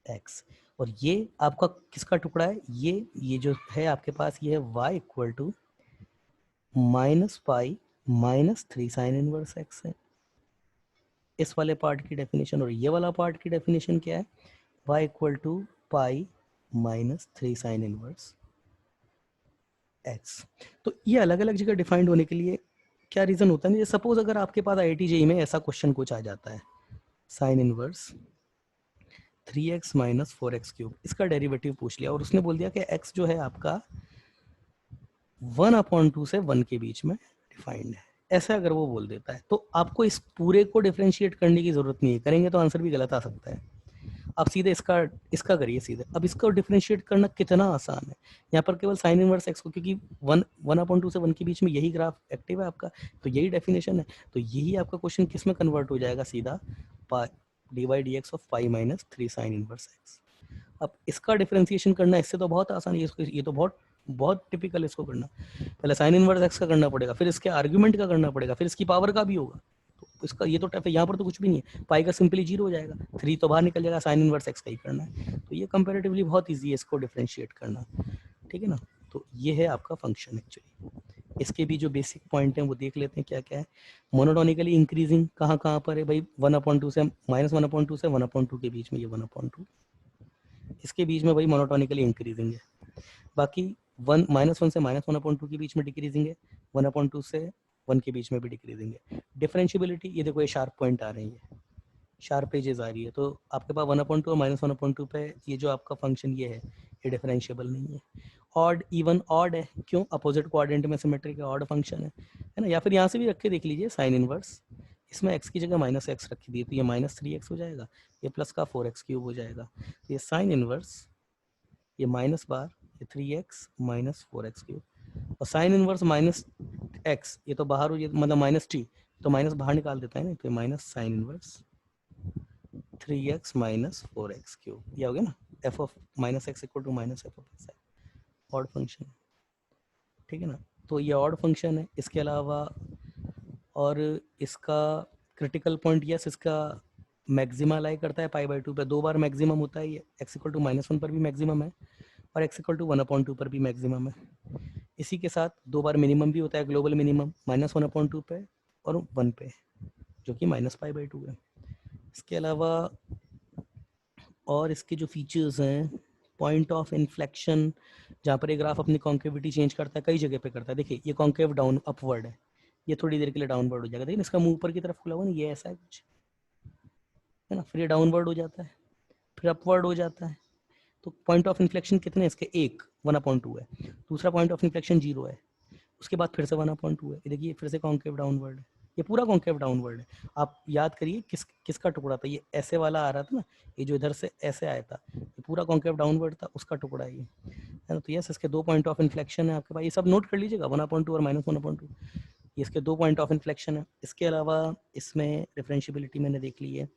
x, और ये आपका किसका टुकड़ा है, ये जो है आपके पास ये है y = -π-3 साइन इनवर्स x है, इस वाले पार्ट की डेफिनेशन। और ये वाला पार्ट की डेफिनेशन क्या है, y = π-3 साइन इनवर्स x। तो ये अलग अलग जगह डिफाइंड होने के लिए क्या रीजन होता है, सपोज अगर आपके पास IIT JEE में ऐसा क्वेश्चन कुछ आ जाता है, साइन इनवर्स 3x - 4x³, इसका डेरिवेटिव पूछ लिया और उसने बोल दिया कि x जो है आपका 1/2 से 1 के बीच में डिफाइंड है, ऐसा अगर वो बोल देता है तो आपको इस पूरे को डिफरेंशिएट करने की जरूरत नहीं है, करेंगे तो आंसर भी गलत आ सकता है। आप सीधे इसका करिए सीधे। अब इसको डिफरेंशिएट करना कितना आसान है, यहाँ पर केवल साइन इनवर्स x को, क्योंकि 1/2 से 1 के बीच में यही ग्राफ एक्टिव है आपका, तो यही डेफिनेशन है, तो यही आपका क्वेश्चन किस में कन्वर्ट हो जाएगा, सीधा dy/dx of π - 3 sine inverse x। अब इसका डिफरेंशिएशन करना इससे तो बहुत आसान है, ये तो बहुत बहुत टिपिकल इसको करना। पहले साइन इनवर्स x का करना पड़ेगा, फिर इसके आर्ग्यूमेंट का करना पड़ेगा, फिर इसकी पावर का भी होगा, तो इसका ये तो टफ है। यहाँ पर तो कुछ भी नहीं है, पाई का सिंपली 0 हो जाएगा, 3 तो बाहर निकल जाएगा, साइन इनवर्स x का ही करना है, तो ये कंपैरेटिवली बहुत ईजी है इसको डिफरेंशिएट करना, ठीक है ना। तो ये है आपका फंक्शन एक्चुअली। इसके भी जो बेसिक पॉइंट हैं वो देख लेते हैं क्या क्या है। मोनोटोनिकली इंक्रीजिंग कहाँ कहाँ पर है भाई, 1/2 से -1/2 से 1/2 के बीच में, ये 1/2 इसके बीच में भाई मोनोटोनिकली इंक्रीजिंग है। बाकी -1 से -1/2 के बीच में डिक्रीजिंग है, 1/2 से 1 के बीच में भी डिक्रीजिंग है। डिफरेंशियबिलिटी, ये देखो ये शार्प पॉइंट आ रहे हैं, शार्प एजेस आ रही है, तो आपके पास 1/2 और -1/2 पे ये जो आपका फंक्शन ये है, ये डिफरेंशिएबल नहीं है। ऑड इवन ऑड है, क्यों, अपोजिट क्वाड्रेंट में सिमेट्रिक है, ऑड फंक्शन है ना। या फिर यहाँ से भी रख के देख लीजिए, साइन इनवर्स, इसमें x की जगह -x रखी दी, तो ये -3x हो जाएगा, ये प्लस का 4x³ हो जाएगा, तो ये साइन इनवर्स, ये माइनस बार, ये 3x - 4x³, और साइन इनवर्स -x, ये तो बाहर हो, मतलब -t, तो माइनस बाहर निकाल देता है ना, तो ये minus sign inverse 3x - 4x³, ये हो गया ना, f of -x = -f(x), odd function, ठीक है ना। तो ये ऑड फंक्शन है। इसके अलावा और इसका क्रिटिकल पॉइंट, यस, इसका मैक्सिमा लाई करता है π/2 पे, 2 बार मैक्सिमम होता है, ये x = -1 पर भी मैक्सिमम है और x = 1/2 पर भी मैक्सिमम है। इसी के साथ 2 बार मिनिमम भी होता है, ग्लोबल मिनिमम -1/2 पे और 1 पे, जो कि -π/2 है। इसके अलावा और इसके जो फीचर्स हैं, पॉइंट ऑफ इन्फ्लेक्शन, जहाँ पर ये ग्राफ अपनी कॉन्केविटी चेंज करता है, कई जगह पे करता है। देखिए ये कॉन्केव डाउन अपवर्ड है, ये थोड़ी देर के लिए डाउनवर्ड हो जाएगा, लेकिन इसका मुंह ऊपर की तरफ खुला हुआ ना, ये ऐसा है कुछ, है ना, फिर ये डाउनवर्ड हो जाता है, फिर अपवर्ड हो जाता है। तो पॉइंट ऑफ इन्फ्लेक्शन कितने हैं इसके, 1/2 है, दूसरा पॉइंट ऑफ इन्फ्लेक्शन 0 है, उसके बाद फिर से 1/2 है, ये देखिए फिर से कॉन्केव डाउनवर्ड है, ये पूरा कॉन्केव डाउनवर्ड है। आप याद करिए किसका टुकड़ा था, ये ऐसे वाला आ रहा था ना, ये जो इधर से ऐसे आया था, ये पूरा कॉन्केव डाउनवर्ड था, उसका टुकड़ा है ये, है ना। तो यस, इसके 2 पॉइंट ऑफ इन्फ्लेक्शन है आपके पास, ये सब नोट कर लीजिएगा, 1/2 और -1/2, ये इसके 2 पॉइंट ऑफ इन्फ्लेक्शन है। इसके अलावा इसमें डिफरेंशियबिलिटी मैंने देख ली है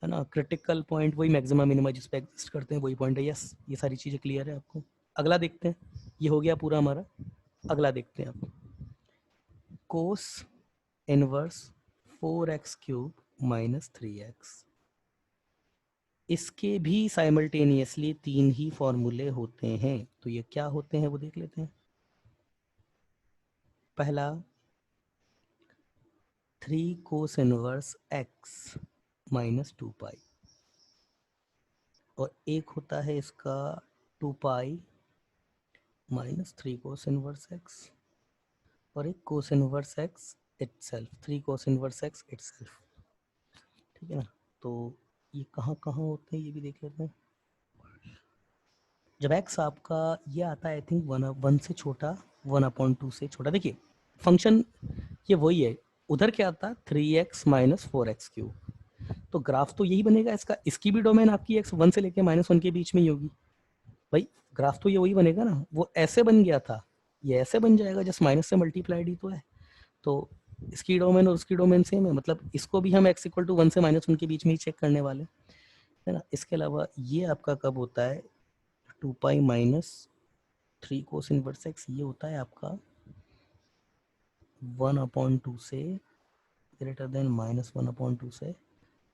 ना। क्रिटिकल पॉइंट वही मैक्सिमा मिनिमा जिस पे एग्जिस्ट करते हैं, वही पॉइंट है। यस, ये सारी चीज़ें क्लियर है आपको। अगला देखते हैं, ये हो गया पूरा हमारा। अगला देखते हैं आप, कोस इनवर्स 4x³ - 3x, इसके भी साइमल्टेनियसली 3 ही फॉर्मूले होते हैं, तो ये क्या होते हैं वो देख लेते हैं। पहला 3 कोस इनवर्स x - 2π, और एक होता है इसका 2π - 3 कोस इनवर्स x, और एक कोस inverse x itself, 3 cos inverse x itself, ठीक है ना। तो ये कहाँ कहाँ होते हैं ये भी देख लेते हैं। जब x आपका ये आता है, आई थिंक 1 से छोटा, 1/2 से छोटा, देखिए फंक्शन ये वही है, उधर क्या आता है 3x - 4x³, तो ग्राफ तो यही बनेगा इसका, इसकी भी डोमेन आपकी एक्स 1 से लेके -1 के बीच में ही होगी भाई। ग्राफ तो ये वही बनेगा ना, वो ऐसे बन गया था, ये ऐसे बन जाएगा, जस्ट माइनस से मल्टीप्लाइड ही तो है। तो इसकी डोमेन और उसकी डोमेन सेम है, मतलब इसको भी हम x इक्वल टू 1 से -1 के बीच में ही चेक करने वाले, है ना। इसके अलावा ये आपका कब होता है, 2 pi minus 3 cos inverse x, ये होता है आपका 1/2 से ग्रेटर देन -1/2 से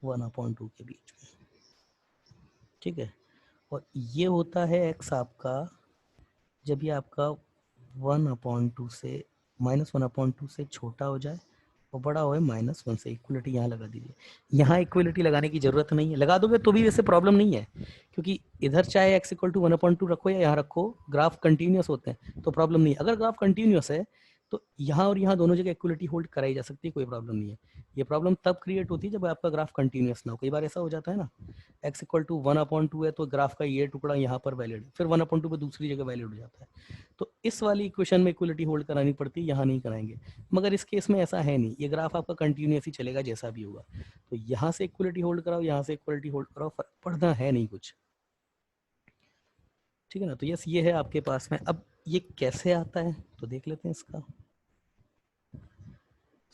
1/2 के बीच में, ठीक है। और ये होता है x आपका जब ये आपका 1/2 से -1/2 से छोटा हो जाए और बड़ा हो -1 से। इक्वलिटी यहाँ लगा दीजिए, यहाँ इक्वलिटी लगाने की जरूरत नहीं है, लगा दोगे तो भी वैसे प्रॉब्लम नहीं है, क्योंकि इधर चाहे x इक्वल टू 1/2 रखो या यहाँ रखो, ग्राफ कंटिन्यूस होते हैं तो प्रॉब्लम नहीं है। अगर ग्राफ कंटिन्यूस है तो यहाँ और यहाँ दोनों जगह इक्वलिटी होल्ड कराई जा सकती है, कोई प्रॉब्लम नहीं है। ये प्रॉब्लम तब क्रिएट होती है जब आपका ग्राफ कंटिन्यूस ना हो। कई बार ऐसा हो जाता है ना, x इक्वल टू 1/2 है तो ग्राफ का ये टुकड़ा यहाँ पर वैलिड, फिर 1/2 पे दूसरी जगह वैलिड हो जाता है, तो इस वाली इक्वेशन में इक्वलिटी होल्ड करानी पड़ती है, यहाँ नहीं कराएंगे। मगर इस केस में ऐसा है नहीं, ये ग्राफ आपका कंटिन्यूस ही चलेगा जैसा भी होगा। तो यहाँ से इक्वलिटी होल्ड कराओ, यहाँ से इक्वलिटी होल्ड कराओ, फर्क पड़ना है नहीं कुछ, ठीक है ना। तो यस, ये है आपके पास में। अब ये कैसे आता है तो देख लेते हैं इसका।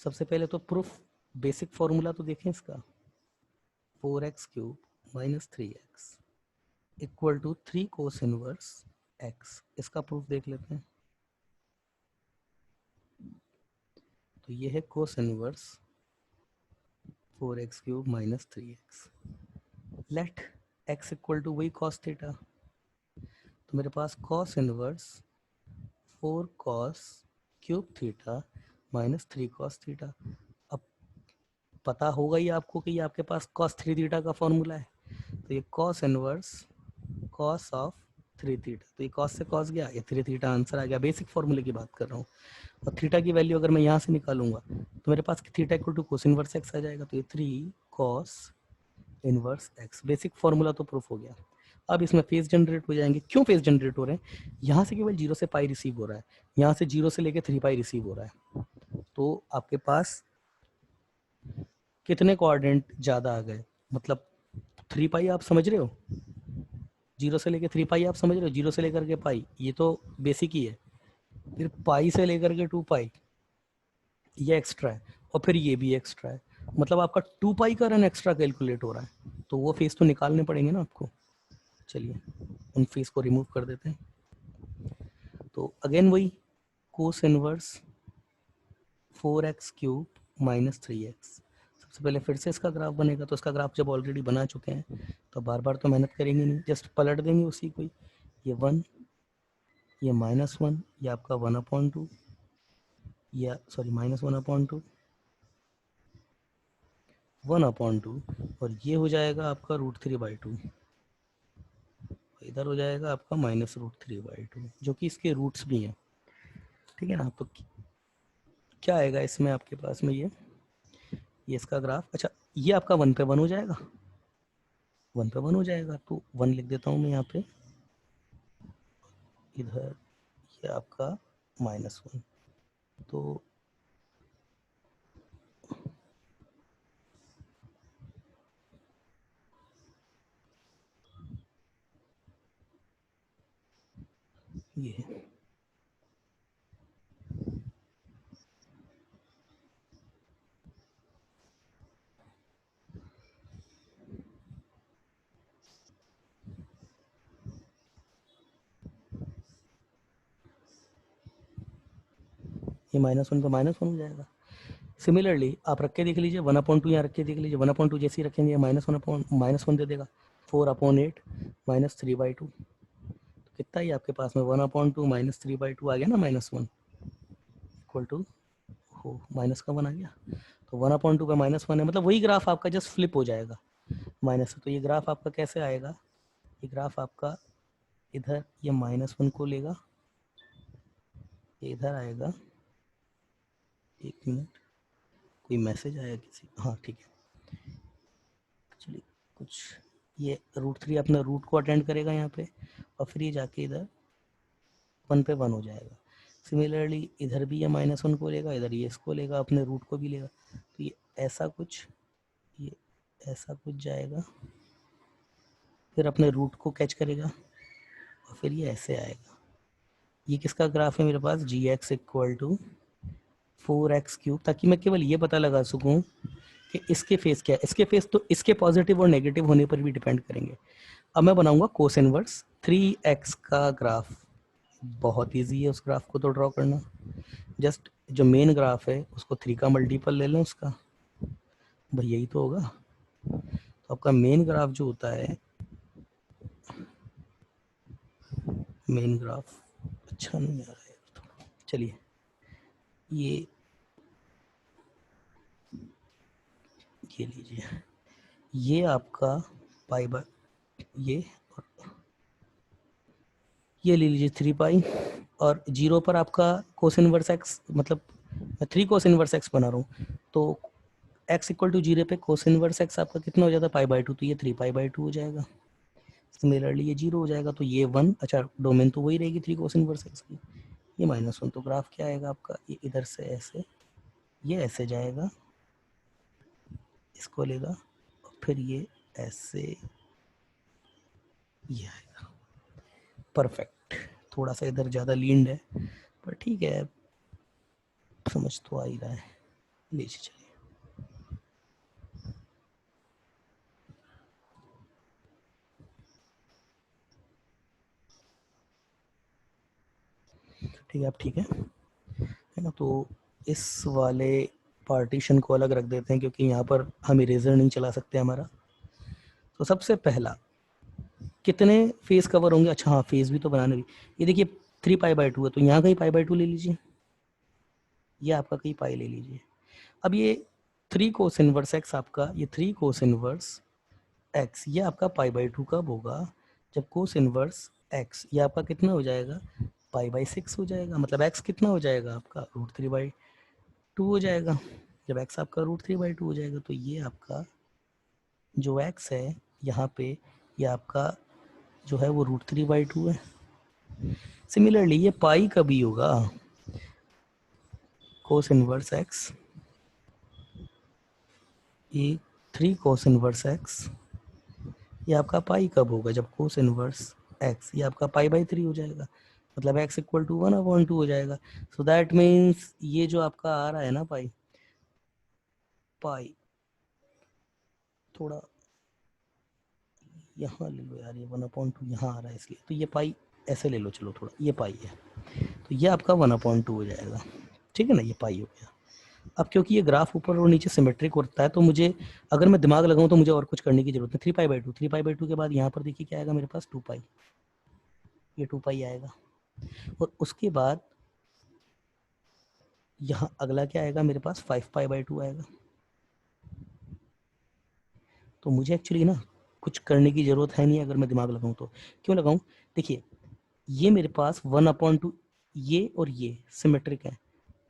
सबसे पहले तो प्रूफ, बेसिक फॉर्मूला तो देखें इसका, 4x³ minus 3x equal to 3 cos inverse x। इसका प्रूफ देख लेते हैं। तो ये है cos inverse 4x³ minus 3x, let x equal to वही कॉस थीटा। तो मेरे पास cos inverse 4 cos cube theta minus 3 cos theta. अब पता होगा ही आपको कि ये आपके पास कॉस 3 थीटा का फॉर्मूला है, तो ये cos inverse cos of 3 theta, तो ये कॉस से कॉस गया, ये 3 थीटा आंसर आ गया। बेसिक फॉर्मूले की बात कर रहा हूँ। और थीटा की वैल्यू अगर मैं यहाँ से निकालूंगा तो मेरे पास theta equal to cos inverse x आ जाएगा, तो ये 3 cos inverse x. Basic formula तो प्रूफ हो गया। अब इसमें फेज जनरेट हो जाएंगे। क्यों फेज जनरेट हो रहे हैं, यहाँ से केवल 0 से पाई रिसीव हो रहा है, यहाँ से 0 से लेके 3 पाई रिसीव हो रहा है, तो आपके पास कितने कोऑर्डिनेट ज़्यादा आ गए, मतलब 3 पाई आप समझ रहे हो, 0 से लेके 3 पाई आप समझ रहे हो, 0 से लेकर के पाई ये तो बेसिक ही है, फिर पाई से लेकर के 2 पाई ये एक्स्ट्रा है, और फिर ये भी एक्स्ट्रा है, मतलब आपका 2 पाई का रन एक्स्ट्रा कैलकुलेट हो रहा है, तो वो फेस तो निकालने पड़ेंगे ना आपको। चलिए उन फेस को रिमूव कर देते हैं। तो अगेन वही कोस इनवर्स 4x³ माइनस 3x। सबसे पहले फिर से इसका ग्राफ बनेगा, तो इसका ग्राफ जब ऑलरेडी बना चुके हैं तो बार बार तो मेहनत करेंगे नहीं, जस्ट पलट देंगे उसी को। ये 1, ये -1, ये आपका 1/2, या सॉरी -1/2, 1/2, और ये हो जाएगा आपका √3/2, इधर हो जाएगा आपका -√3/2, जो कि इसके रूट्स भी हैं, ठीक है ना। तो क्या आएगा इसमें आपके पास में, ये इसका ग्राफ, अच्छा ये आपका 1 पे 1 हो जाएगा, 1 पे 1 हो जाएगा, तो 1 लिख देता हूँ मैं यहाँ पे, इधर ये आपका -1, तो ये -1 पे -1 हो जाएगा। सिमिलरली आप रख के देख लीजिए, 1/2 यहाँ रख के देख लीजिए, 1/2 जैसे ही रखेंगे -1 दे देगा, 4/8 -3/2, तो कितना ही आपके पास में 1/2 -3/2 आ गया ना, -1 इक्वल टू, हो माइनस का 1 आ गया, तो 1/2 का -1 है, मतलब वही ग्राफ आपका जस्ट फ्लिप हो जाएगा माइनस। तो ये ग्राफ आपका कैसे आएगा, ये ग्राफ आपका इधर ये -1 को लेगा, ये इधर आएगा, एक मिनट कोई मैसेज आया किसी, हाँ ठीक है, चलिए कुछ, ये √3 अपना रूट को अटेंड करेगा यहाँ पे, और फिर ये जाके इधर 1 पे 1 हो जाएगा। सिमिलरली इधर भी ये -1 को लेगा, इधर ये इसको लेगा, अपने रूट को भी लेगा, तो ये ऐसा कुछ, ये ऐसा कुछ जाएगा, फिर अपने रूट को कैच करेगा और फिर ये ऐसे आएगा। ये किसका ग्राफ है मेरे पास, G x equal to 4x cube, ताकि मैं केवल ये पता लगा सकूं कि इसके फेस क्या है। इसके फेस तो इसके पॉजिटिव और नेगेटिव होने पर भी डिपेंड करेंगे। अब मैं बनाऊंगा कोस इनवर्स 3x का ग्राफ। बहुत ईजी है उस ग्राफ को तो ड्रॉ करना। जस्ट जो मेन ग्राफ है उसको 3 का मल्टीपल ले लें उसका, भाई यही तो होगा। तो आपका मेन ग्राफ जो होता है, मेन ग्राफ अच्छा नहीं आ रहा है तो चलिए ये लीजिए, ये आपका पाई बाय ये ले लीजिए 3 पाई, और जीरो पर आपका कोस इनवर्स एक्स, मतलब मैं 3 कोस इनवर्स एक्स बना रहा हूँ, तो x इक्वल टू जीरो पे कोस इनवर्स एक्स आपका कितना हो जाता है, पाई/2, तो ये 3 पाई/2 हो जाएगा। सिमिलरली ये 0 हो जाएगा, तो ये 1, अच्छा डोमेन तो वही रहेगी 3 कोस इनवर्स एक्स की, ये -1। तो ग्राफ क्या आएगा आपका, ये इधर से ऐसे, ये ऐसे जाएगा, इसको लेगा और फिर ये ऐसे, ये आएगा। परफेक्ट। थोड़ा सा इधर ज़्यादा लीन्ड है पर ठीक है, समझ तो आ ही रहा है। लीजिए चलिए, ठीक है, अब ठीक है ना। तो इस वाले पार्टीशन को अलग रख देते हैं क्योंकि यहाँ पर हम इरेजर नहीं चला सकते हमारा। तो सबसे पहला कितने फेस कवर होंगे, अच्छा हाँ फेस भी तो बनाने भी, ये देखिए 3 पाई/2 है, तो यहाँ कहीं पाई/2 ले लीजिए, ये आपका कहीं पाई ले लीजिए। अब ये 3 कोस इनवर्स एक्स आपका, ये 3 कोस इनवर्स एक्स, ये आपका पाई/2 कब होगा, जब कोस इनवर्स एक्स ये आपका कितना हो जाएगा, पाई/6 हो जाएगा। मतलब एक्स कितना हो जाएगा आपका, √3/2 हो जाएगा। जब एक्स आपका √3/2 हो जाएगा तो ये आपका जो एक्स है यहाँ पे, ये आपका जो है वो √3/2 है। सिमिलरली ये पाई कभी होगा, कोस इनवर्स एक्स, ये 3 कोस इनवर्स एक्स, ये आपका पाई कब होगा, जब कोस इनवर्स एक्स ये आपका पाई/3 हो जाएगा। मतलब x इक्वल टू 1/2 हो जाएगा। सो दैट मीन्स ये जो आपका आ रहा है ना पाई, पाई थोड़ा यहाँ ले लो यार, ये 1/2 यहाँ आ रहा है इसलिए, तो ये पाई ऐसे ले लो, चलो थोड़ा ये पाई है, तो ये आपका 1/2 हो जाएगा। ठीक है ना, ये पाई हो गया। अब क्योंकि ये ग्राफ ऊपर और नीचे सिमेट्रिक होता है, तो मुझे अगर मैं दिमाग लगाऊं तो मुझे और कुछ करने की जरूरत है। 3 पाई/2, 3 पाई/2 के बाद यहाँ पर देखिए क्या आएगा मेरे पास, 2 पाई, ये 2 पाई आएगा। और उसके बाद यहाँ अगला क्या आएगा मेरे पास, 5 पाई/2 आएगा। तो मुझे एक्चुअली ना कुछ करने की ज़रूरत है नहीं, अगर मैं दिमाग लगाऊं तो। क्यों लगाऊं, देखिए ये मेरे पास 1/2, ये और ये सिमेट्रिक है,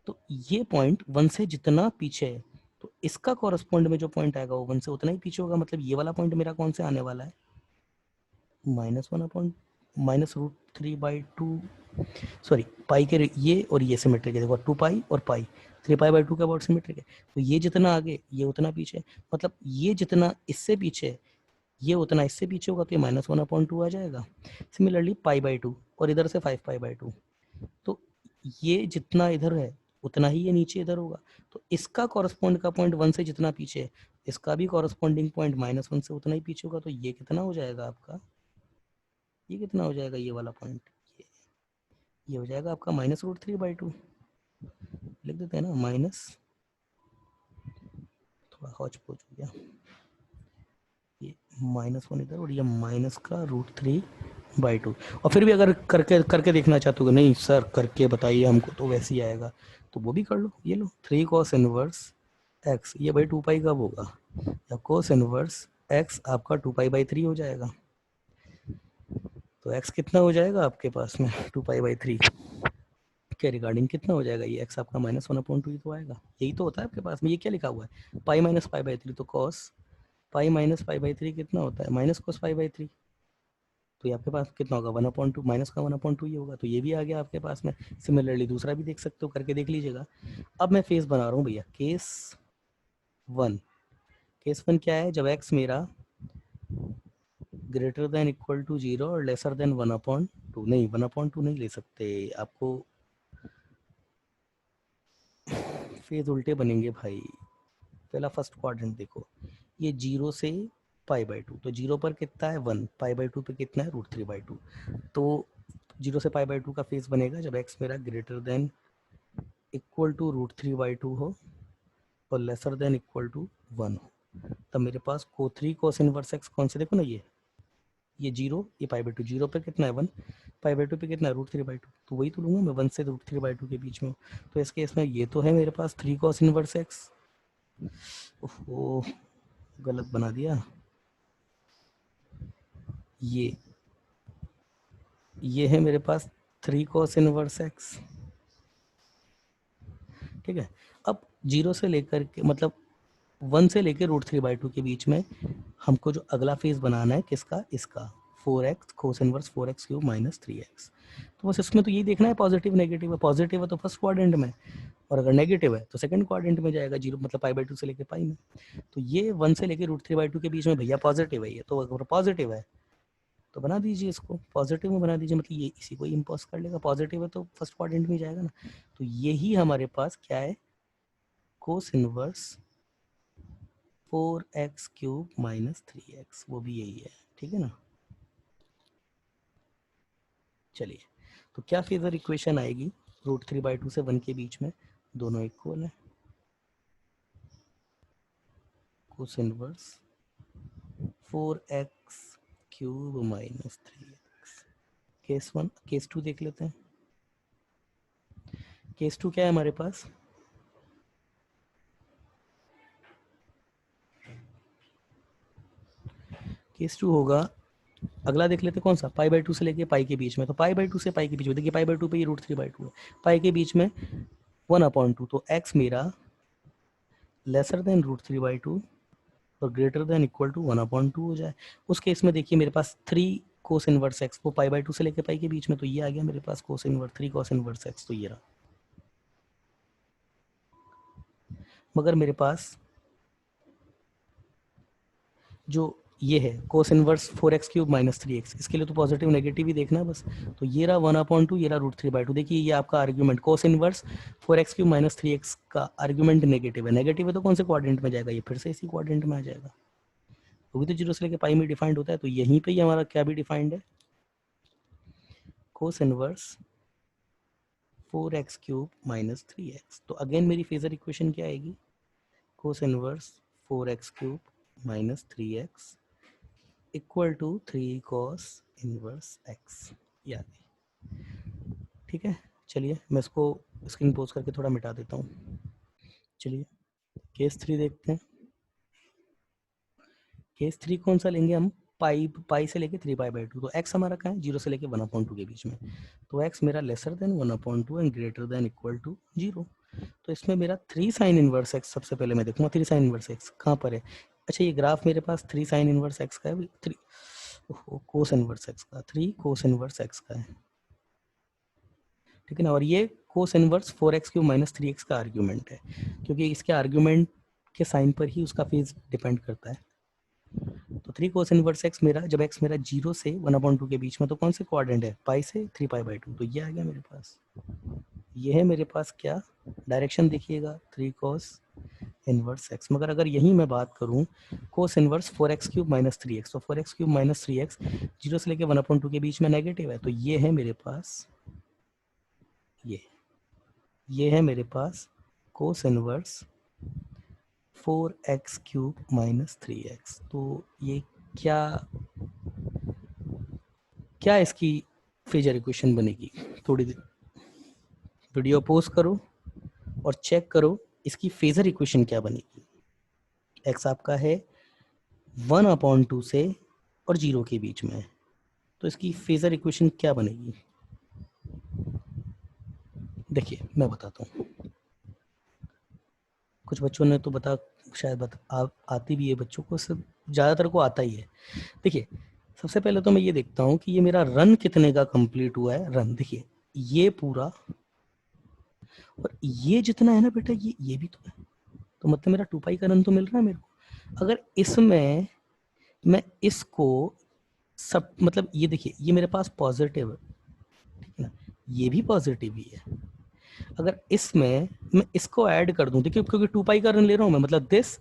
तो ये पॉइंट 1 से जितना पीछे है, तो इसका कॉरस्पॉन्ड में जो पॉइंट आएगा वो 1 से उतना ही पीछे होगा। मतलब ये वाला पॉइंट मेरा कौन से आने वाला है, -1/-√3/2, सॉरी पाई के ये और ये सिमेट्रिक है, देखो 2 पाई और पाई, 3 पाई/2 का अबाउट सिमेट्रिक है। तो ये जितना आगे ये उतना पीछे, मतलब ये जितना इससे पीछे ये उतना इससे पीछे होगा, तो ये -1/2 आ जाएगा। सिमिलरली पाई/2 और इधर से 5 पाई/2, तो ये जितना इधर है उतना ही ये नीचे इधर होगा। तो इसका कॉरस्पॉन्ड का पॉइंट 1 से जितना पीछे है, इसका भी कॉरस्पॉन्डिंग पॉइंट -1 से उतना ही पीछे होगा। तो ये कितना हो जाएगा आपका, ये कितना हो जाएगा, ये वाला पॉइंट, ये हो जाएगा आपका -√3/2। लिख देते हैं ना, माइनस, थोड़ा हौच पौच हो गया, ये -1 इधर और ये माइनस का √3/2। और फिर भी अगर करके करके देखना चाहते हो, नहीं सर करके बताइए हमको तो वैसे ही आएगा, तो वो भी कर लो। ये लो 3 cos इनवर्स एक्स, ये भाई 2 पाई कब होगा, या cos इनवर्स एक्स आपका 2 पाई/3 हो जाएगा। तो एक्स कितना हो जाएगा आपके पास में, 2 पाई/3 के रिगार्डिंग कितना हो जाएगा, ये एक्स आपका -1/2 ही तो आएगा। यही तो होता है आपके पास में, ये क्या लिखा हुआ है, पाई माइनस पाई/3, तो cos पाई माइनस पाई/3 कितना होता है, -cos पाई/3। तो ये आपके पास कितना होगा, 1/2, माइनस का 1/2 ही होगा। तो ये भी आ गया आपके पास में। सिमिलरली दूसरा भी देख सकते हो, करके देख लीजिएगा। अब मैं फेस बना रहा हूँ भैया, केस 1, केस 1 क्या है, जब x मेरा ग्रेटर देन इक्वल टू 0 और लेसर देन 1/2, नहीं 1/2 नहीं ले सकते, आपको फेज उल्टे बनेंगे भाई। पहला फर्स्ट क्वाड्रेंट देखो, ये 0 से π/2, तो 0 पर कितना है 1, π/2 पे कितना है √3/2, तो 0 से π/2 का फेज बनेगा जब x मेरा ग्रेटर देन इक्वल टू √3/2 हो और लेसर देन इक्वल टू 1 हो। तब मेरे पास को3 cos इनवर्स x कौन से, देखो ना ये 0, ये π/2, 0 पे कितना है 1, π/2 पे कितना है √3/2, तो वही तो लूंगा मैं 1 से √3/2 के बीच में। तो इस केस में ये तो है मेरे पास 3 cos इनवर्स x, ओह गलत बना दिया, ये है मेरे पास 3 cos इनवर्स x, ठीक है। अब 0 से लेकर के मतलब 1 से लेकर √3/2 के बीच में हमको जो अगला फेज बनाना है किसका, इसका 4x cos inverse 4x cube minus 3x। तो बस इसमें तो यही देखना है पॉजिटिव नेगेटिव है, पॉजिटिव है तो फर्स्ट क्वाड्रेंट में और अगर नेगेटिव है तो सेकंड क्वाड्रेंट में जाएगा, 0 मतलब π/2 से लेकर पाई में। तो ये 1 से लेकर √3/2 के बीच में भैया पॉजिटिव है, ये तो अगर पॉजिटिव है तो बना दीजिए, इसको पॉजिटिव में बना दीजिए, मतलब ये इसी को इम्पोज कर लेगा, पॉजिटिव है तो फर्स्ट क्वाड्रेंट में जाएगा ना। तो यही हमारे पास क्या है, cos inverse 4x cube minus 3x, वो भी यही है, ठीक है ना। चलिए, तो क्या फेजर इक्वेशन आएगी, √3/2 से 1 के बीच में दोनों इक्वल है, cos inverse 4x cube minus 3x। Case 1, case 2 देख लेते हैं। केस 2 क्या है हमारे पास, केस 2 होगा, अगला देख लेते कौन सा, π/2 से लेके पाई के बीच में, तो π/2 से पाई के बीच में देखिए π/2 पे ये √3/2 है, पाई के बीच में 1/2, तो x मेरा लेसर देन √3/2 और ग्रेटर देन इक्वल टू 1/2 हो जाए। उस केस में देखिए मेरे पास 3 कोस इनवर्स x, वो π/2 से लेके पाई के बीच में, तो ये आ गया मेरे पास cos inverse 3 cos inverse x, तो ये रहा। मगर मेरे पास जो ये है cos inverse 4x cube minus 3x, इसके लिए तो पॉजिटिव नेगेटिव ही देखना है बस, तो ये रहा 1/2, ये रहा √3/2। देखिए ये आपका आर्ग्यूमेंट कोस inverse 4x cube minus 3x का आर्ग्यूमेंट नेगेटिव है, नेगेटिव है तो कौन से क्वाड्रेंट में जाएगा, ये फिर से इसी क्वाड्रेंट में आ जाएगा, वो भी तो 0 से लेकर पाई में डिफाइंड होता है, तो यहीं पे ही हमारा क्या भी डिफाइंड है, cos inverse 4x cube minus 3x। तो अगेन मेरी फेजर इक्वेशन क्या आएगी, cos inverse 4x cube minus 3x equal to 3 cos inverse x, याद है, ठीक है। चलिए मैं इसको स्क्रीन पोज करके थोड़ा मिटा देता हूँ। चलिए केस 3 देखते हैं। केस 3 कौन सा लेंगे हम, पाई से लेके 3π/2, तो x हमारा कहाँ है 0 से लेके 1/2 के बीच में, तो x मेरा lesser than 1/2 and greater than equal to 0। तो इसमें मेरा 3 साइन इनवर्स x, सबसे पहले मैं देखूंगा 3 साइन इनवर्स x कहाँ पर है। अच्छा ये ग्राफ मेरे पास 3 साइन इनवर्स x का है, 3 कोस इनवर्स x का, 3 कोस इनवर्स x का है, ठीक है ना। और ये cos inverse 4x cube minus 3x का आर्ग्यूमेंट है, क्योंकि इसके आर्ग्यूमेंट के साइन पर ही उसका फेज डिपेंड करता है। तो 3 कोस इनवर्स x मेरा, जब x मेरा 0 से 1/2 के बीच में, तो कौन से क्वाड्रेंट है, पाई से 3π/2, तो ये आ गया मेरे पास। ये है मेरे पास क्या, डायरेक्शन देखिएगा 3 कोस इनवर्स x। मगर अगर यही मैं बात करूं कोस inverse 4x cube minus 3x, तो 4x क्यूब माइनस 3x 0 से लेकर 1/2 के बीच में नेगेटिव है, तो ये है मेरे पास, ये है मेरे पास cos inverse 4x cube minus 3x। तो ये क्या क्या इसकी फेजर इक्वेशन बनेगी, थोड़ी देर वीडियो पॉज करो और चेक करो इसकी फेजर इक्वेशन क्या बनेगी। x आपका है 1/2 से और 0 के बीच में, तो इसकी फेजर इक्वेशन क्या बनेगी, देखिए मैं बताता हूँ। कुछ बच्चों ने तो शायद आती भी है बच्चों को, सब ज़्यादातर को आता ही है। देखिए सबसे पहले तो मैं ये देखता हूँ कि ये मेरा रन कितने का कंप्लीट हुआ है, रन देखिए ये पूरा, और ये जितना है ना बेटा, ये भी तो है, तो मतलब मेरा 2 पाई का रन तो मिल रहा है मेरे को। अगर इसमें मैं इसको सब मतलब ये देखिए ये मेरे पास पॉजिटिव है, ठीक है ना, ये भी पॉजिटिव ही है। अगर इसमें मैं इसको ऐड कर दूं, देखिए क्योंकि 2 पाई का रन ले रहा हूं मैं, मतलब दिस,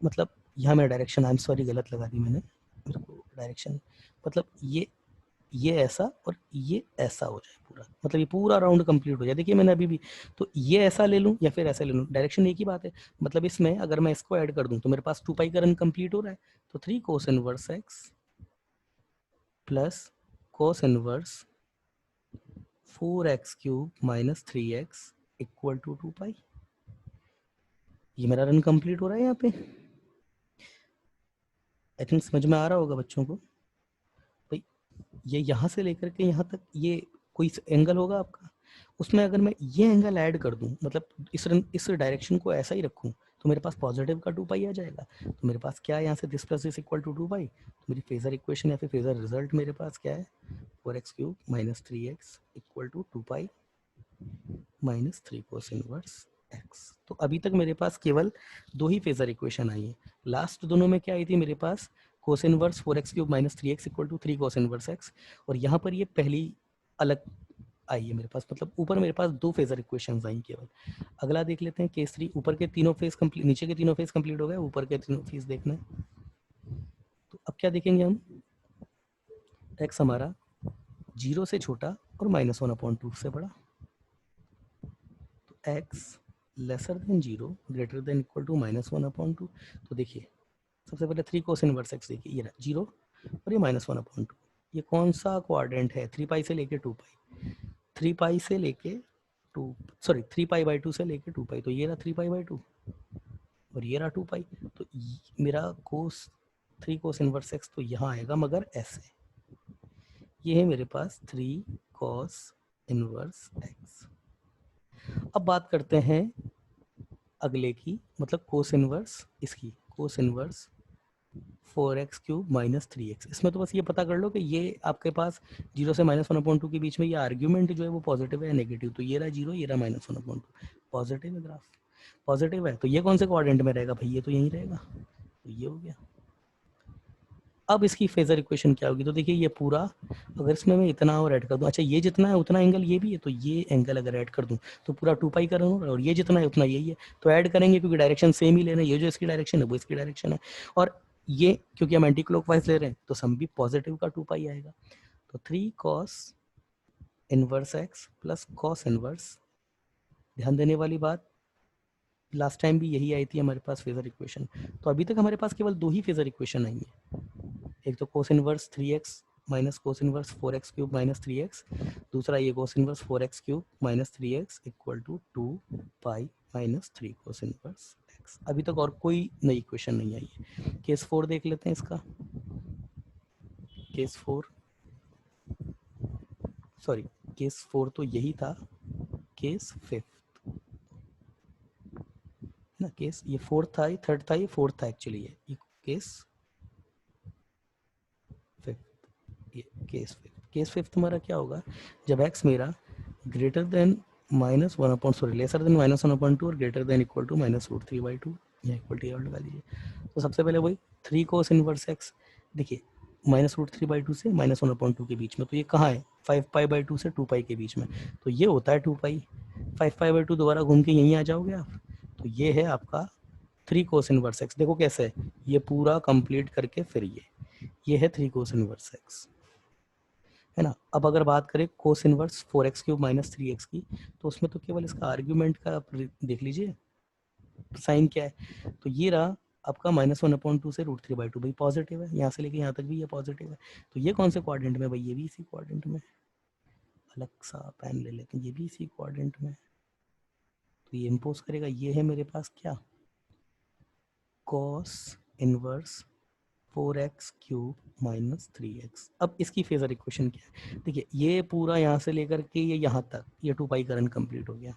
मतलब यहाँ मेरा डायरेक्शन, आई एम सॉरी गलत लगा दी मैंने, मेरे को डायरेक्शन मतलब ये ऐसा और ये ऐसा हो जाए पूरा, मतलब ये पूरा राउंड कंप्लीट हो जाए। देखिए मैंने अभी भी, तो ये ऐसा ले लूं या फिर ऐसा ले लूं, डायरेक्शन एक ही बात है। मतलब इसमें अगर मैं इसको ऐड कर दूं तो मेरे पास 2 पाई का रन कंप्लीट हो रहा है। तो 3 cos inverse x plus cos inverse 4x cube minus 3x equal to 2 pi. ये मेरा रन कंप्लीट हो रहा है यहाँ पे। आई थिंक समझ में आ रहा होगा बच्चों को भाई। ये यहाँ से लेकर के यहाँ तक ये कोई एंगल होगा आपका, उसमें अगर मैं ये एंगल ऐड कर दूं, मतलब इस डायरेक्शन को ऐसा ही रखूं, तो मेरे पास पॉजिटिव का 2 पाई आ जाएगा। तो मेरे पास क्या है यहाँ से, this plus this equal to 2 pi. तो मेरी फेजर इक्वेशन या फिर फेजर रिजल्ट मेरे पास क्या है, 4x cube minus 3x equal to 2 pi minus 3 cos inverse x. तो अभी तक मेरे पास केवल 2 ही फेजर इक्वेशन आई है। लास्ट दोनों में क्या आई थी मेरे पास, cos inverse 4x cube minus 3x equal to 3 cos inverse x, और यहाँ पर ये पहली अलग आई है मेरे पास, मतलब ऊपर मेरे पास 2 फेजर इक्वेशंस आई केवल। अगला देख लेते हैं केस 3। ऊपर के तीनों फेज कंप्लीट, नीचे के तीनों फेज कंप्लीट हो गए, ऊपर के तीनों फेज देखना है। तो अब क्या देखेंगे हम, एक्स हमारा 0 से छोटा और -1/2 से बड़ा, तो x lesser than 0 greater than equal to -1/2। तो देखिए सबसे पहले 3 कोस इनवर्स एक्स देखिए, ये रहा 0 और ये -1/2। ये कौन सा क्वाड्रेंट है, 3 पाई से लेके 2 पाई, 3 पाई से लेके 2, सॉरी 3 पाई/2 से लेके 2 पाई। तो ये रहा 3 पाई/2 और ये रहा 2 पाई। तो मेरा कोस 3 कोस इनवर्स एक्स तो यहाँ आएगा, मगर ऐसे। ये है मेरे पास 3 कोस इनवर्स एक्स। अब बात करते हैं अगले की, मतलब कोस इनवर्स इसकी, कोस inverse 4x cube minus 3x। इसमें तो बस ये पता कर लो कि ये आपके पास 0 से -1/2 के बीच में ये आर्ग्यूमेंट जो है वो पॉजिटिव है या नेगेटिव। तो ये रहा 0, ये रहा -1/2, पॉजिटिव है ग्राफ, पॉजिटिव है। तो ये कौन से क्वाड्रेंट में रहेगा भाई, ये तो यहीं रहेगा। तो ये हो गया। अब इसकी फेजर इक्वेशन क्या होगी, तो देखिए ये पूरा, अगर इसमें मैं इतना और ऐड कर दूं, अच्छा ये जितना है उतना एंगल ये भी है, तो ये एंगल अगर ऐड कर दूं तो पूरा 2 पाई का रन हो रहा है, और ये जितना है उतना यही है। तो ऐड करेंगे क्योंकि डायरेक्शन सेम ही ले रहे हैं, ये जो इसकी डायरेक्शन है वो इसकी डायरेक्शन है, और ये क्योंकि हम एंटी क्लॉकवाइज ले रहे हैं तो सम भी पॉजिटिव का 2 पाई आएगा। तो 3 cos inverse x plus cos inverse, ध्यान देने वाली बात, लास्ट टाइम भी यही आई थी हमारे पास फेजर इक्वेशन। तो अभी तक हमारे पास केवल 2 ही फेजर इक्वेशन आई है, एक तो cos inverse 3x minus cos inverse 4x cube minus 3x, दूसरा ये cos inverse 4x cube minus 3x equal to 2 pi minus 3 cos inverse x। अभी तक और कोई नई इक्वेशन नहीं आई है। केस 4 देख लेते हैं इसका। केस 4, सॉरी केस 4 तो यही था, केस 5 ना, केस ये 4 था, ये 3rd था, ये 4th था एक्चुअली, ये केस 5, ये केस 5। केस 5 तुम्हारा क्या होगा, जब x मेरा greater than -1 sorry laser than -1/2 और ग्रेटर देन इक्वल टू -√3/2 या इक्वल टू लगा लीजिए। तो सबसे पहले वही 3 कोस इनवर्स एक्स, देखिए -√3/2 से -1/2 के बीच में, तो ये कहाँ है 5 पाई/2 से 2 पाई के बीच में, तो ये होता है 2 पाई। 5 पाई/2 दोबारा घूम के यहीं आ जाओगे आप, तो ये है आपका 3 कोस इनवर्स एक्स। देखो कैसे है, ये पूरा कंप्लीट करके फिर ये है 3 कोस इनवर्स एक्स, है ना। अब अगर बात करें कोस inverse 4x cube minus 3x की, तो उसमें तो केवल इसका आर्ग्यूमेंट का आप देख लीजिए साइन क्या है। तो ये रहा आपका -1/2 से √3/2, भाई पॉजिटिव है, यहाँ से लेके यहाँ तक भी ये पॉजिटिव है। तो ये कौन से क्वाड्रेंट में, भाई ये भी इसी क्वाड्रेंट में, अलग सा पेन ले लेते हैं, ये भी इसी क्वाड्रेंट में। तो ये इम्पोज करेगा, ये है मेरे पास क्या, cos inverse 4x cube minus 3x। अब इसकी फेजर इक्वेशन क्या है, देखिए ये पूरा यहाँ से लेकर के ये यहाँ तक ये 2 पाई का रन कंप्लीट हो गया।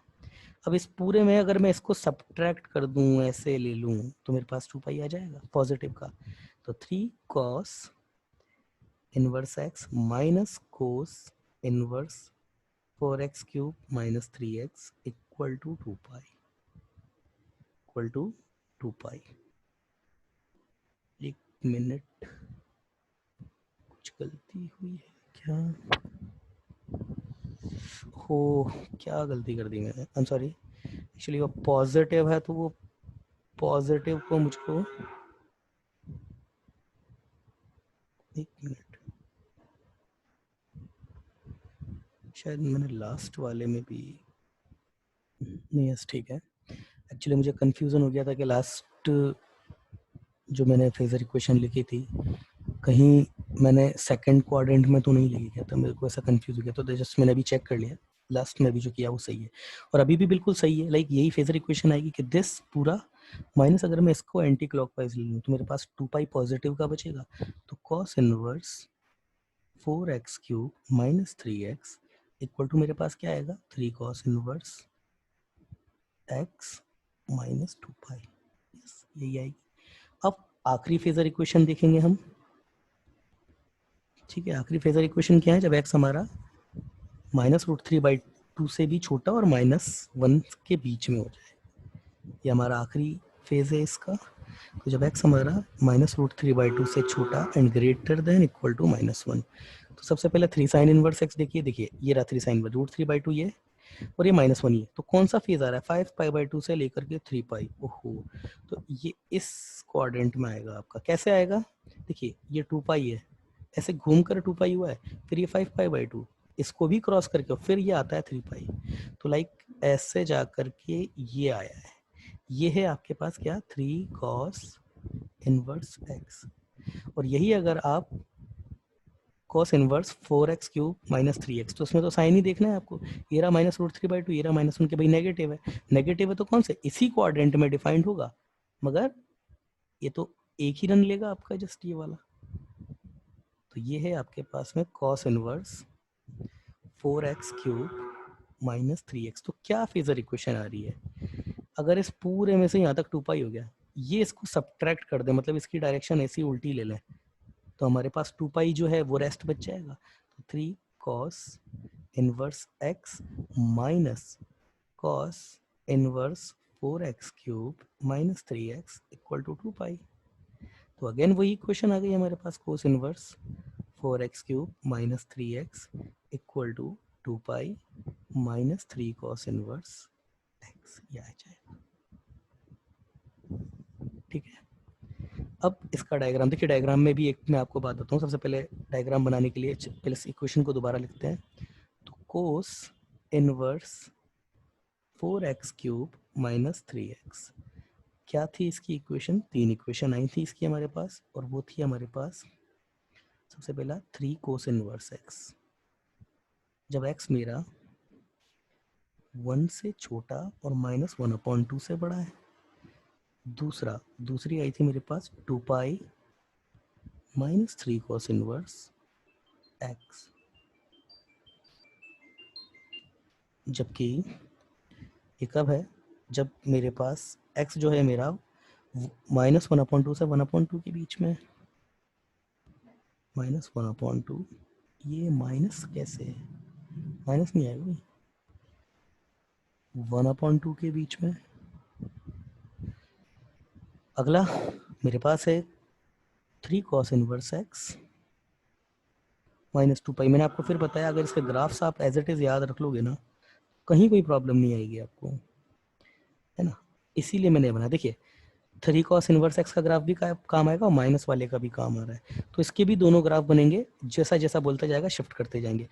अब इस पूरे में अगर मैं इसको सब्ट्रैक्ट कर दूं, ऐसे ले लूं, तो मेरे पास 2 पाई आ जाएगा पॉजिटिव का। तो 3 cos inverse x minus cos inverse 4x cube minus 3x equal to 2 pi, equal to 2 pi. Minute, कुछ गलती हुई है क्या? हो, क्या गलती कर दी मैंने? आई एम सॉरी। एक्चुअली वो पॉजिटिव है तो वो पॉजिटिव को मुझको, एक मिनट, शायद मैंने लास्ट वाले में भी नहीं, यस ठीक है। एक्चुअली मुझे कंफ्यूजन हो गया था कि लास्ट जो मैंने फेजर इक्वेशन लिखी थी कहीं मैंने सेकंड क्वाड्रेंट में तो नहीं लिखी गया, तो मेरे को ऐसा कंफ्यूज हो गया। तो जस्ट मैंने अभी चेक कर लिया, लास्ट में भी जो किया वो सही है और अभी भी बिल्कुल सही है। लाइक यही फेजर इक्वेशन आएगी कि दिस पूरा माइनस, अगर मैं इसको एंटी क्लॉकवाइज ले लूँ तो मेरे पास 2 पाई पॉजिटिव का बचेगा, तो cos inverse 4x cube minus 3x equal to मेरे पास क्या आएगा, 3 cos inverse x minus 2 pi. Yes, यही आएगी। अब आखिरी फेजर इक्वेशन देखेंगे हम। ठीक है, आखिरी फेजर इक्वेशन क्या है, जब x हमारा -√3/2 से भी छोटा और -1 के बीच में हो जाए, ये हमारा आखिरी फेज है इसका। तो जब x हमारा -√3/2 से छोटा and greater than equal to -1, तो सबसे पहले 3 साइन इनवर्स x देखिए, देखिए ये रहा 3 साइन इनवर्स √3/2 ये, और ये -1 ये, तो कौन सा फेज आ रहा है, 5 पाई/2 से लेकर के 3 पाई। ओहो, तो ये इस क्वाड्रेंट में आएगा आपका। कैसे आएगा, देखिए ये 2 पाई है, ऐसे घूम कर 2 पाई हुआ है, फिर ये 5 पाई/2, इसको भी क्रॉस करके फिर ये आता है 3 पाई। तो लाइक ऐसे जा करके ये आया है, ये है आपके पास क्या, 3 कॉस इनवर्स x। और यही अगर आप cos inverse 4x cube minus 3x, तो उसमें तो साइन ही देखना है आपको, ये रहा -√3/2, ये रहा -1 के, भाई नेगेटिव है, नेगेटिव है तो कौन से, इसी क्वाड्रेंट में डिफाइंड होगा, मगर ये तो एक ही रन लेगा आपका, जस्ट ये वाला। तो ये है आपके पास में cos inverse 4x cube minus 3x। तो क्या फेजर इक्वेशन आ रही है, अगर इस पूरे में से यहाँ तक 2 पाई हो गया, ये इसको सब्ट्रैक्ट कर दे, मतलब इसकी डायरेक्शन ऐसी उल्टी ले लें, तो हमारे पास 2 पाई जो है वो रेस्ट बच जाएगा। तो 3 cos inverse x minus cos inverse 4x cube minus 3x equal to 2 pi. तो अगेन वही इक्वेशन आ गई हमारे पास, cos inverse 4x cube minus 3x equal to 2 pi minus 3 cos inverse x, ये आ जाएगा। ठीक है, अब इसका डायग्राम देखिए, डायग्राम में भी एक मैं आपको बात बताऊँ, सबसे पहले डायग्राम बनाने के लिए पहले इस इक्वेशन को दोबारा लिखते हैं। तो cos inverse 4x cube minus 3x, क्या थी इसकी इक्वेशन, 3 इक्वेशन आई थी इसकी हमारे पास, और वो थी हमारे पास सबसे पहला 3 कोस इनवर्स x, जब x मेरा 1 से छोटा और -1/2 से बड़ा है। दूसरी आई थी मेरे पास 2 pi minus 3 cos inverse x, जबकि ये कब है, जब मेरे पास x जो है मेरा -1/2 से 1/2 के बीच में, -1/2, ये माइनस कैसे है, माइनस नहीं आएगा 1/2 के बीच में। अगला मेरे पास है 3 कॉस इनवर्स x -2 पाई। मैंने आपको फिर बताया, अगर इसके ग्राफ्स आप एज इट इज याद रख लोगे ना, कहीं कोई प्रॉब्लम नहीं आएगी आपको, है ना, इसीलिए मैंने बना। देखिए 3 कॉस इनवर्स एक्स का ग्राफ भी काम आएगा और माइनस वाले का भी काम आ रहा है, तो इसके भी दोनों ग्राफ बनेंगे, जैसा जैसा बोलता जाएगा शिफ्ट करते जाएंगे।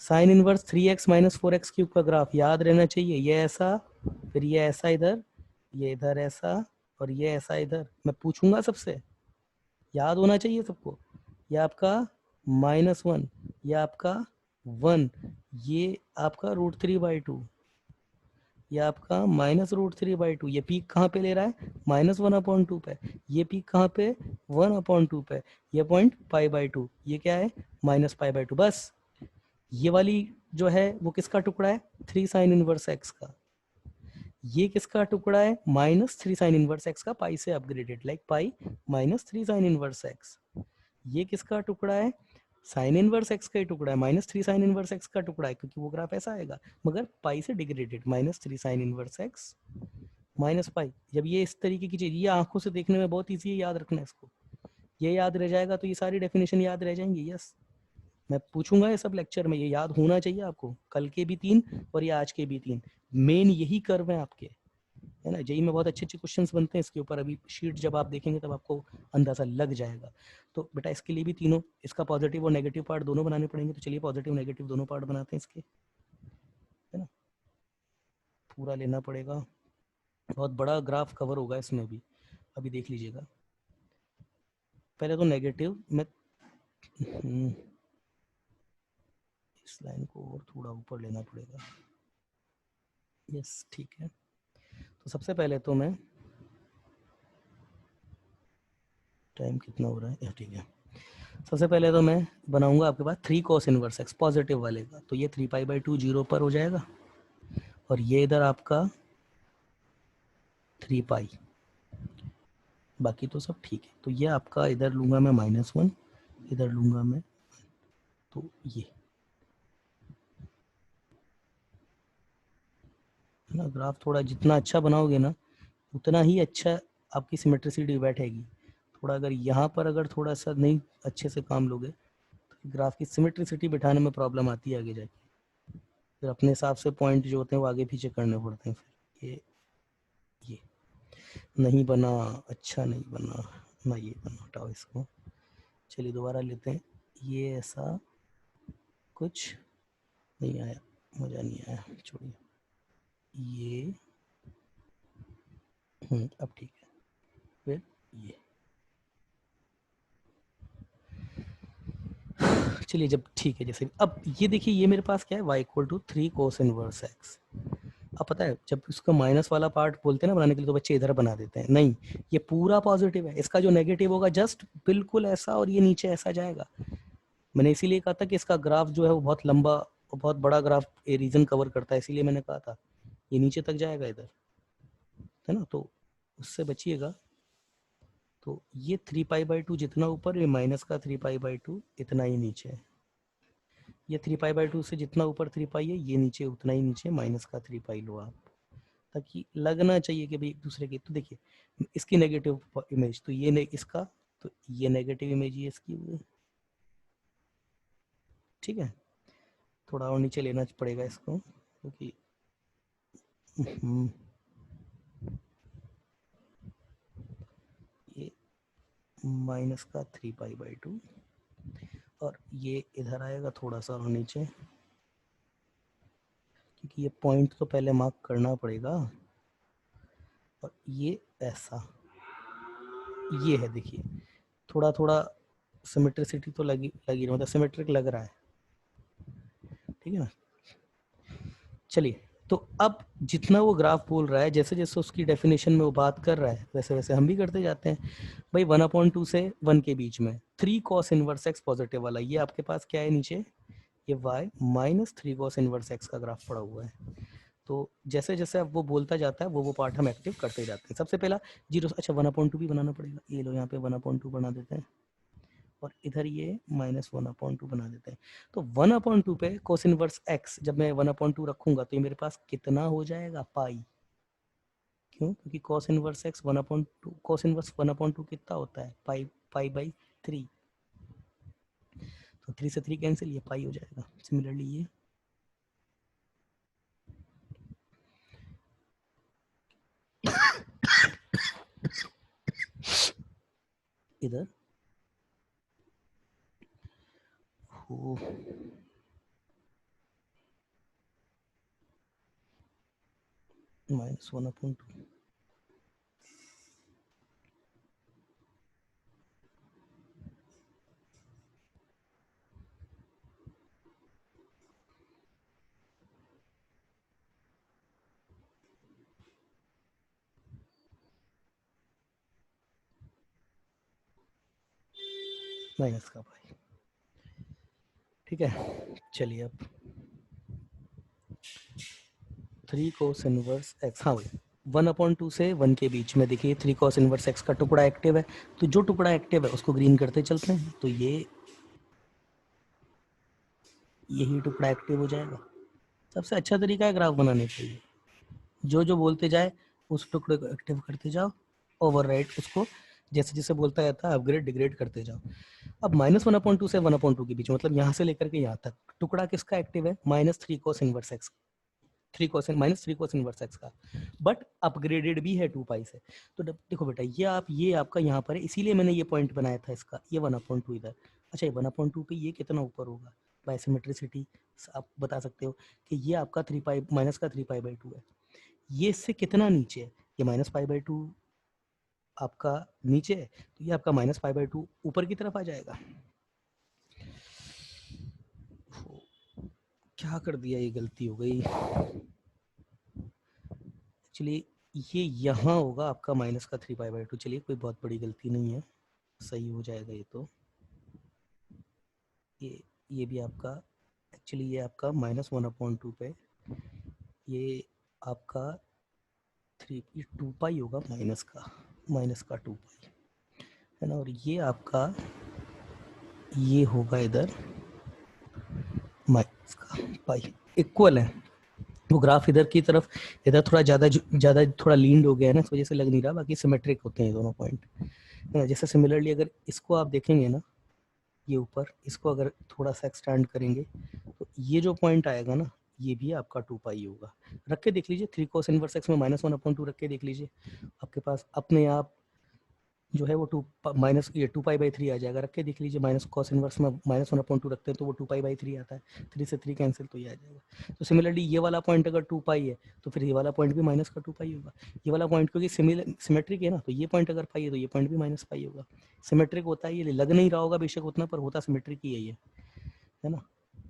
Sign inverse 3x minus 4x cube का ग्राफ याद रहना चाहिए, ये ऐसा, फिर ये ऐसा इधर, ये इधर ऐसा, और ये ऐसा इधर। मैं पूछूंगा सबसे, याद होना चाहिए सबको। ये आपका -1, ये आपका 1, ये आपका √3/2, ये आपका -√3/2। ये पीक कहाँ पे ले रहा है, -1/2 पे। ये पीक कहाँ पे, 1/2 पे। ये पॉइंट π/2, ये क्या है, -π/2। बस ये वाली जो है वो किसका टुकड़ा है, 3 साइन इनवर्स एक्स का। ये किसका टुकड़ा है, -3 साइन इनवर्स एक्स का, पाई से अपग्रेडेड, लाइक पाई -3 साइन इनवर्स एक्स। ये किसका टुकड़ा है, साइन इनवर्स एक्स का ही टुकड़ा है, -3 साइन इनवर्स एक्स का टुकड़ा है, क्योंकि वो ग्राफ ऐसा आएगा, मगर पाई से degraded, -3 sign inverse x minus pi. जब ये इस तरीके की चीज, ये आंखों से देखने में बहुत ईजी है, याद रखना है इसको। ये याद रह जाएगा तो ये सारी डेफिनेशन याद रह जाएंगी। यस, मैं पूछूंगा ये सब लेक्चर में, ये याद होना चाहिए आपको, कल के भी 3 और ये आज के भी 3, मेन यही कर्व है आपके, है ना। जेई में बहुत अच्छे अच्छे क्वेश्चंस बनते हैं इसके ऊपर, अभी शीट जब आप देखेंगे तब आपको अंदाजा लग जाएगा। तो बेटा इसके लिए भी तीनों, इसका पॉजिटिव और नेगेटिव पार्ट दोनों बनाने पड़ेंगे, तो चलिए पॉजिटिव नेगेटिव दोनों पार्ट बनाते हैं इसके, है ना। पूरा लेना पड़ेगा, बहुत बड़ा ग्राफ कवर होगा इसमें भी, अभी देख लीजिएगा। पहले तो नेगेटिव में इस लाइन को और थोड़ा ऊपर लेना पड़ेगा। यस ठीक है, तो सबसे पहले तो मैं, टाइम कितना हो रहा है, ठीक है, सबसे पहले तो मैं बनाऊंगा आपके पास 3 cos इनवर्स x पॉजिटिव वाले का, तो ये 3π/2 0 पर हो जाएगा, और ये इधर आपका 3π, बाकी तो सब ठीक है। तो ये आपका इधर लूंगा मैं -1, इधर लूंगा मैं, तो ये है ना। ग्राफ थोड़ा जितना अच्छा बनाओगे ना उतना ही अच्छा आपकी सिमेट्रिसिटी बैठेगी। थोड़ा अगर यहाँ पर अगर थोड़ा सा नहीं अच्छे से काम लोगे तो ग्राफ की सिमेट्रिसिटी बिठाने में प्रॉब्लम आती है आगे जाके, फिर अपने हिसाब से पॉइंट जो होते हैं वो आगे पीछे करने पड़ते हैं। फिर ये नहीं बना, अच्छा नहीं बना ना, ये बना, हटाओ इसको। चलिए दोबारा लेते हैं, ये ऐसा कुछ नहीं आया, मज़ा नहीं आया, छोड़िए। ये अब ठीक है, फिर ये, चलिए जब ठीक है जैसे। अब ये देखिए, ये मेरे पास क्या है, y = 3 cos इनवर्स x। अब पता है जब उसका माइनस वाला पार्ट बोलते हैं ना बनाने के लिए, तो बच्चे इधर बना देते हैं, नहीं ये पूरा पॉजिटिव है, इसका जो नेगेटिव होगा जस्ट बिल्कुल ऐसा, और ये नीचे ऐसा जाएगा। मैंने इसीलिए कहा था कि इसका ग्राफ जो है वो बहुत लंबा और बहुत बड़ा ग्राफ ए रीजन कवर करता है, इसीलिए मैंने कहा था ये नीचे तक जाएगा इधर, है ना, तो उससे बचिएगा। तो ये 3π/2 जितना ऊपर, ये माइनस का 3π/2 इतना ही नीचे है। ये 3π/2 से जितना ऊपर 3π है, ये नीचे उतना ही नीचे माइनस का 3π लो आप, ताकि लगना चाहिए कि भाई एक दूसरे के। तो देखिए इसकी नेगेटिव इमेज, तो ये इसका, तो ये नेगेटिव इमेज ही इसकी, ठीक है। थोड़ा और नीचे लेना पड़ेगा इसको, क्योंकि ये माइनस का 3π/2, और ये इधर आएगा थोड़ा सा और नीचे, क्योंकि ये पॉइंट तो पहले मार्क करना पड़ेगा। और ये ऐसा, ये है देखिए, थोड़ा थोड़ा सिमेट्रिसिटी तो लगी लगी, मतलब सिमेट्रिक लग रहा है, ठीक है ना। चलिए, तो अब जितना वो ग्राफ बोल रहा है, जैसे जैसे उसकी डेफिनेशन में वो बात कर रहा है, वैसे वैसे हम भी करते जाते हैं। भाई 1/2 से 1 के बीच में 3 cos इनवर्स x पॉजिटिव वाला, ये आपके पास क्या है नीचे, ये y -3 cos इनवर्स x का ग्राफ पड़ा हुआ है। तो जैसे जैसे अब वो बोलता जाता है वो पार्ट हम एक्टिव करते जाते हैं। सबसे पहला 0, अच्छा 1/2 भी बनाना पड़ेगा, ये लो यहाँ पे 1/2 बना देते हैं, और इधर ये -1/2 बना देते हैं। तो 1/2 पे कोस इनवर्स x जब मैं 1/2 रखूंगा तो ये मेरे पास कितना हो जाएगा, पाई। क्यों, क्योंकि कोस इनवर्स x 1/2, कोस इनवर्स 1/2 कितना होता है, पाई/3। तो 3 से 3 कैंसिल, ये पाई हो जाएगा। सिमिलरली ये इधर हो, -1/2, माइनस का पाई, ठीक है। चलिए अब 3 cos इनवर्स x, हाँ भाई 1/2 से 1 के बीच में देखिए 3 cos इनवर्स x का टुकड़ा एक्टिव है, तो जो टुकड़ा एक्टिव है उसको ग्रीन करते चलते हैं, तो ये यही टुकड़ा एक्टिव हो जाएगा। सबसे अच्छा तरीका है ग्राफ बनाने के लिए, जो जो बोलते जाए उस टुकड़े को एक्टिव करते जाओ, ओवरराइट उसको जैसे जैसे बोलता रहता है अपग्रेड डिग्रेड करते जाओ। अब -1/2 से 1/2 के बीच, मतलब यहाँ से लेकर के यहाँ तक टुकड़ा किसका एक्टिव है? -3 cos inverse x, -3 cos inverse x का, बट अपग्रेडेड भी है 2 पाई से। तो देखो बेटा, ये आपका यहाँ पर है, इसीलिए मैंने ये पॉइंट बनाया था इसका, ये 1/2 इधर। अच्छा, ये 1/2 पे ये कितना ऊपर होगा? बाय सिमेट्रिसिटी आप बता सकते हो कि ये आपका 3 पाई माइनस का 3 पाई बाई 2 है। ये इससे कितना नीचे है? ये माइनस पाई बाई 2 आपका नीचे है, तो ये आपका माइनस पाई बाई 2 ऊपर की तरफ आ जाएगा। क्या कर दिया, ये गलती हो गई एक्चुअली। ये यहाँ होगा आपका माइनस का 3 पाई बाई 2। चलिए, कोई बहुत बड़ी गलती नहीं है, सही हो जाएगा ये तो। ये भी आपका एक्चुअली, ये आपका -1/2 पे ये आपका 2 पाई होगा माइनस का 2 पाई है ना, और ये आपका ये होगा इधर माइनस का पाई, इक्वल है। वो ग्राफ इधर की तरफ, इधर थोड़ा ज़्यादा थोड़ा लींड हो गया है ना, इस वजह से लग नहीं रहा, बाकी सिमेट्रिक होते हैं दोनों पॉइंट है ना। जैसे सिमिलरली अगर इसको आप देखेंगे ना, ये ऊपर इसको अगर थोड़ा सा एक्सटेंड करेंगे, तो ये जो पॉइंट आएगा ना, ये भी आपका 2 पाई होगा। रख के देख लीजिए, 3 cos इनवर्स एक्स में -1/2 रख के देख लीजिए, आपके पास अपने आप जो है वो ये 2 पाई बाई 3 आ जाएगा। रख के देख लीजिए, माइनस कॉस इनवर्स में -1/2 रखते हैं तो वो 2 पाई बाई 3 आता है, 3 से 3 कैंसिल, तो ये आ जाएगा। तो सिमिलरली ये वाला पॉइंट अगर 2 पाई है, तो फिर ये वाला पॉइंट भी माइनस का 2 पाई होगा। ये वाला पॉइंट क्योंकि सिमेट्रिक है ना, तो ये पॉइंट अगर पाई है तो ये पॉइंट भी माइनस पाई होगा। सिमेट्रिक होता है, ये लग नहीं रहा होगा बेशक उतना, पर होता सिमेट्रिक ही है ये, है ना।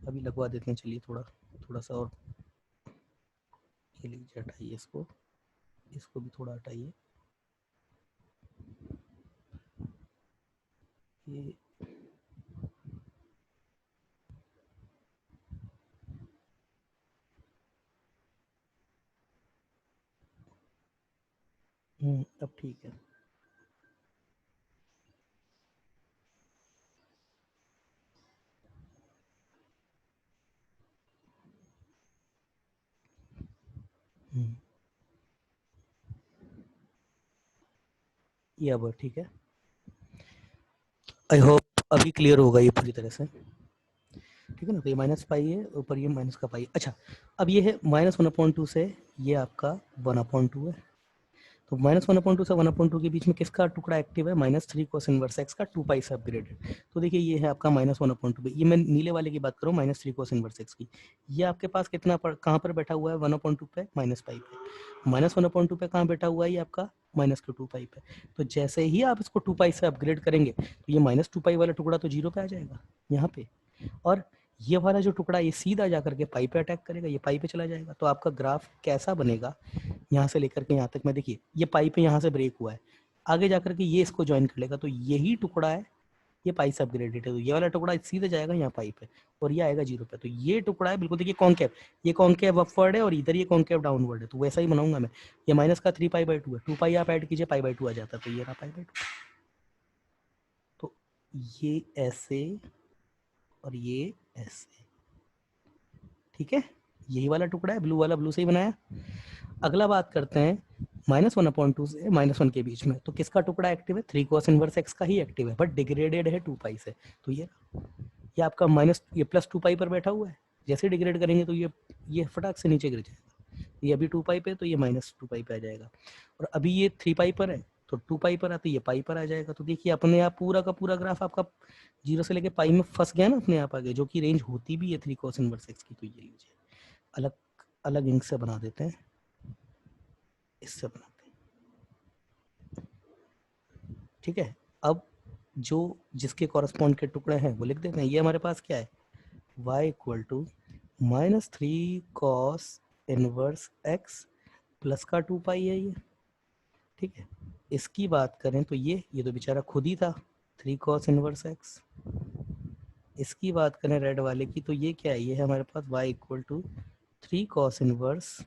अभी लगवा देते हैं, चलिए थोड़ा थोड़ा सा और। ये लीजिए, हटाइए इसको, इसको भी थोड़ा हटाइए। ये अब ठीक है। ये अब ठीक है, आई होप अभी क्लियर होगा ये पूरी तरह से, ठीक है ना। तो ये माइनस पाई है, ऊपर ये माइनस का पाई। अच्छा, अब ये है -1/2 से ये आपका 1/2 है। तो -1/2 से 1/2 के बीच में किसका टुकड़ा एक्टिव है? -3 cos इनवर्स एक्स का 2 पाई से अपग्रेडेड। तो देखिए, ये है आपका -1/2 पे, ये मैं नीले वाले की बात करूँ, -3 cos इनवर्स एक्स की। ये आपके पास कितना कहाँ पर बैठा हुआ है? 1/2 पे, माइनस पाई पे। -1/2 पे कहाँ बैठा हुआ है ये आपका? माइनस के 2 पाई पे। तो जैसे ही आप इसको 2 पाई से अपग्रेड करेंगे, तो ये -2 पाई वाला टुकड़ा तो 0 पे आ जाएगा यहाँ पे, और ये वाला जो टुकड़ा ये सीधा जाकर के पाई पे अटैक करेगा, ये पाई पे चला जाएगा। तो आपका ग्राफ कैसा बनेगा? यहाँ से लेकर के यहाँ तक में देखिए, ये पाई पे यहाँ से ब्रेक हुआ है, आगे जाकर के ये इसको ज्वाइन कर लेगा, तो यही टुकड़ा है, ये पाई से अपग्रेडेड है, तो ये वाला टुकड़ा सीधे जाएगा यहाँ पाई पे, और ये आएगा 0 पे। तो ये टुकड़ा है बिल्कुल, देखिए कॉन्केव, ये कॉन्केव अपवर्ड है और इधर ये कॉन्केव डाउनवर्ड है, तो वैसा ही बनाऊंगा मैं। ये माइनस का 3 पाई बाई 2 है, 2 पाई आप ऐड कीजिए, पाई बाई 2 आ जाता है, तो ये रहा पाई बाई 2। तो ये ऐसे और ये ऐसे, ठीक है। यही वाला टुकड़ा है, ब्लू वाला ब्लू से ही बनाया। अगला बात करते हैं -1/2 से -1 के बीच में, तो किसका टुकड़ा एक्टिव है? 3 cos इनवर्स एक्स का ही एक्टिव है, बट डिग्रेडेड है 2 पाई से। तो ये आपका माइनस, ये +2 पाई पर बैठा हुआ है, जैसे डिग्रेड करेंगे तो ये फटाक से नीचे गिर जाएगा। ये अभी 2 पाई पे, तो ये -2 पाई पे आ जाएगा, और अभी ये 3 पाई पर है, तो 2 पाई पर आते ये पाई पर आ जाएगा। तो देखिए, अपने आप पूरा का पूरा ग्राफ आपका 0 से लेके पाई में फंस गया ना अपने आप आगे, जो कि रेंज होती भी है 3 cos इनवर्स एक्स की। तो ये लीजिए, अलग अलग इंक से बना देते हैं, इससे बनाते हैं, ठीक है। अब जो जिसके कॉरस्पॉन्ड के टुकड़े हैं वो लिख देते हैं। ये हमारे पास क्या है? y equal to -3 cos inverse x plus का 2 पाई है ये, ठीक है। इसकी बात करें तो ये तो बेचारा खुद ही था, 3 cos इनवर्स x। इसकी बात करें रेड वाले की, तो ये क्या है? ये है हमारे पास y equal to 3 cos inverse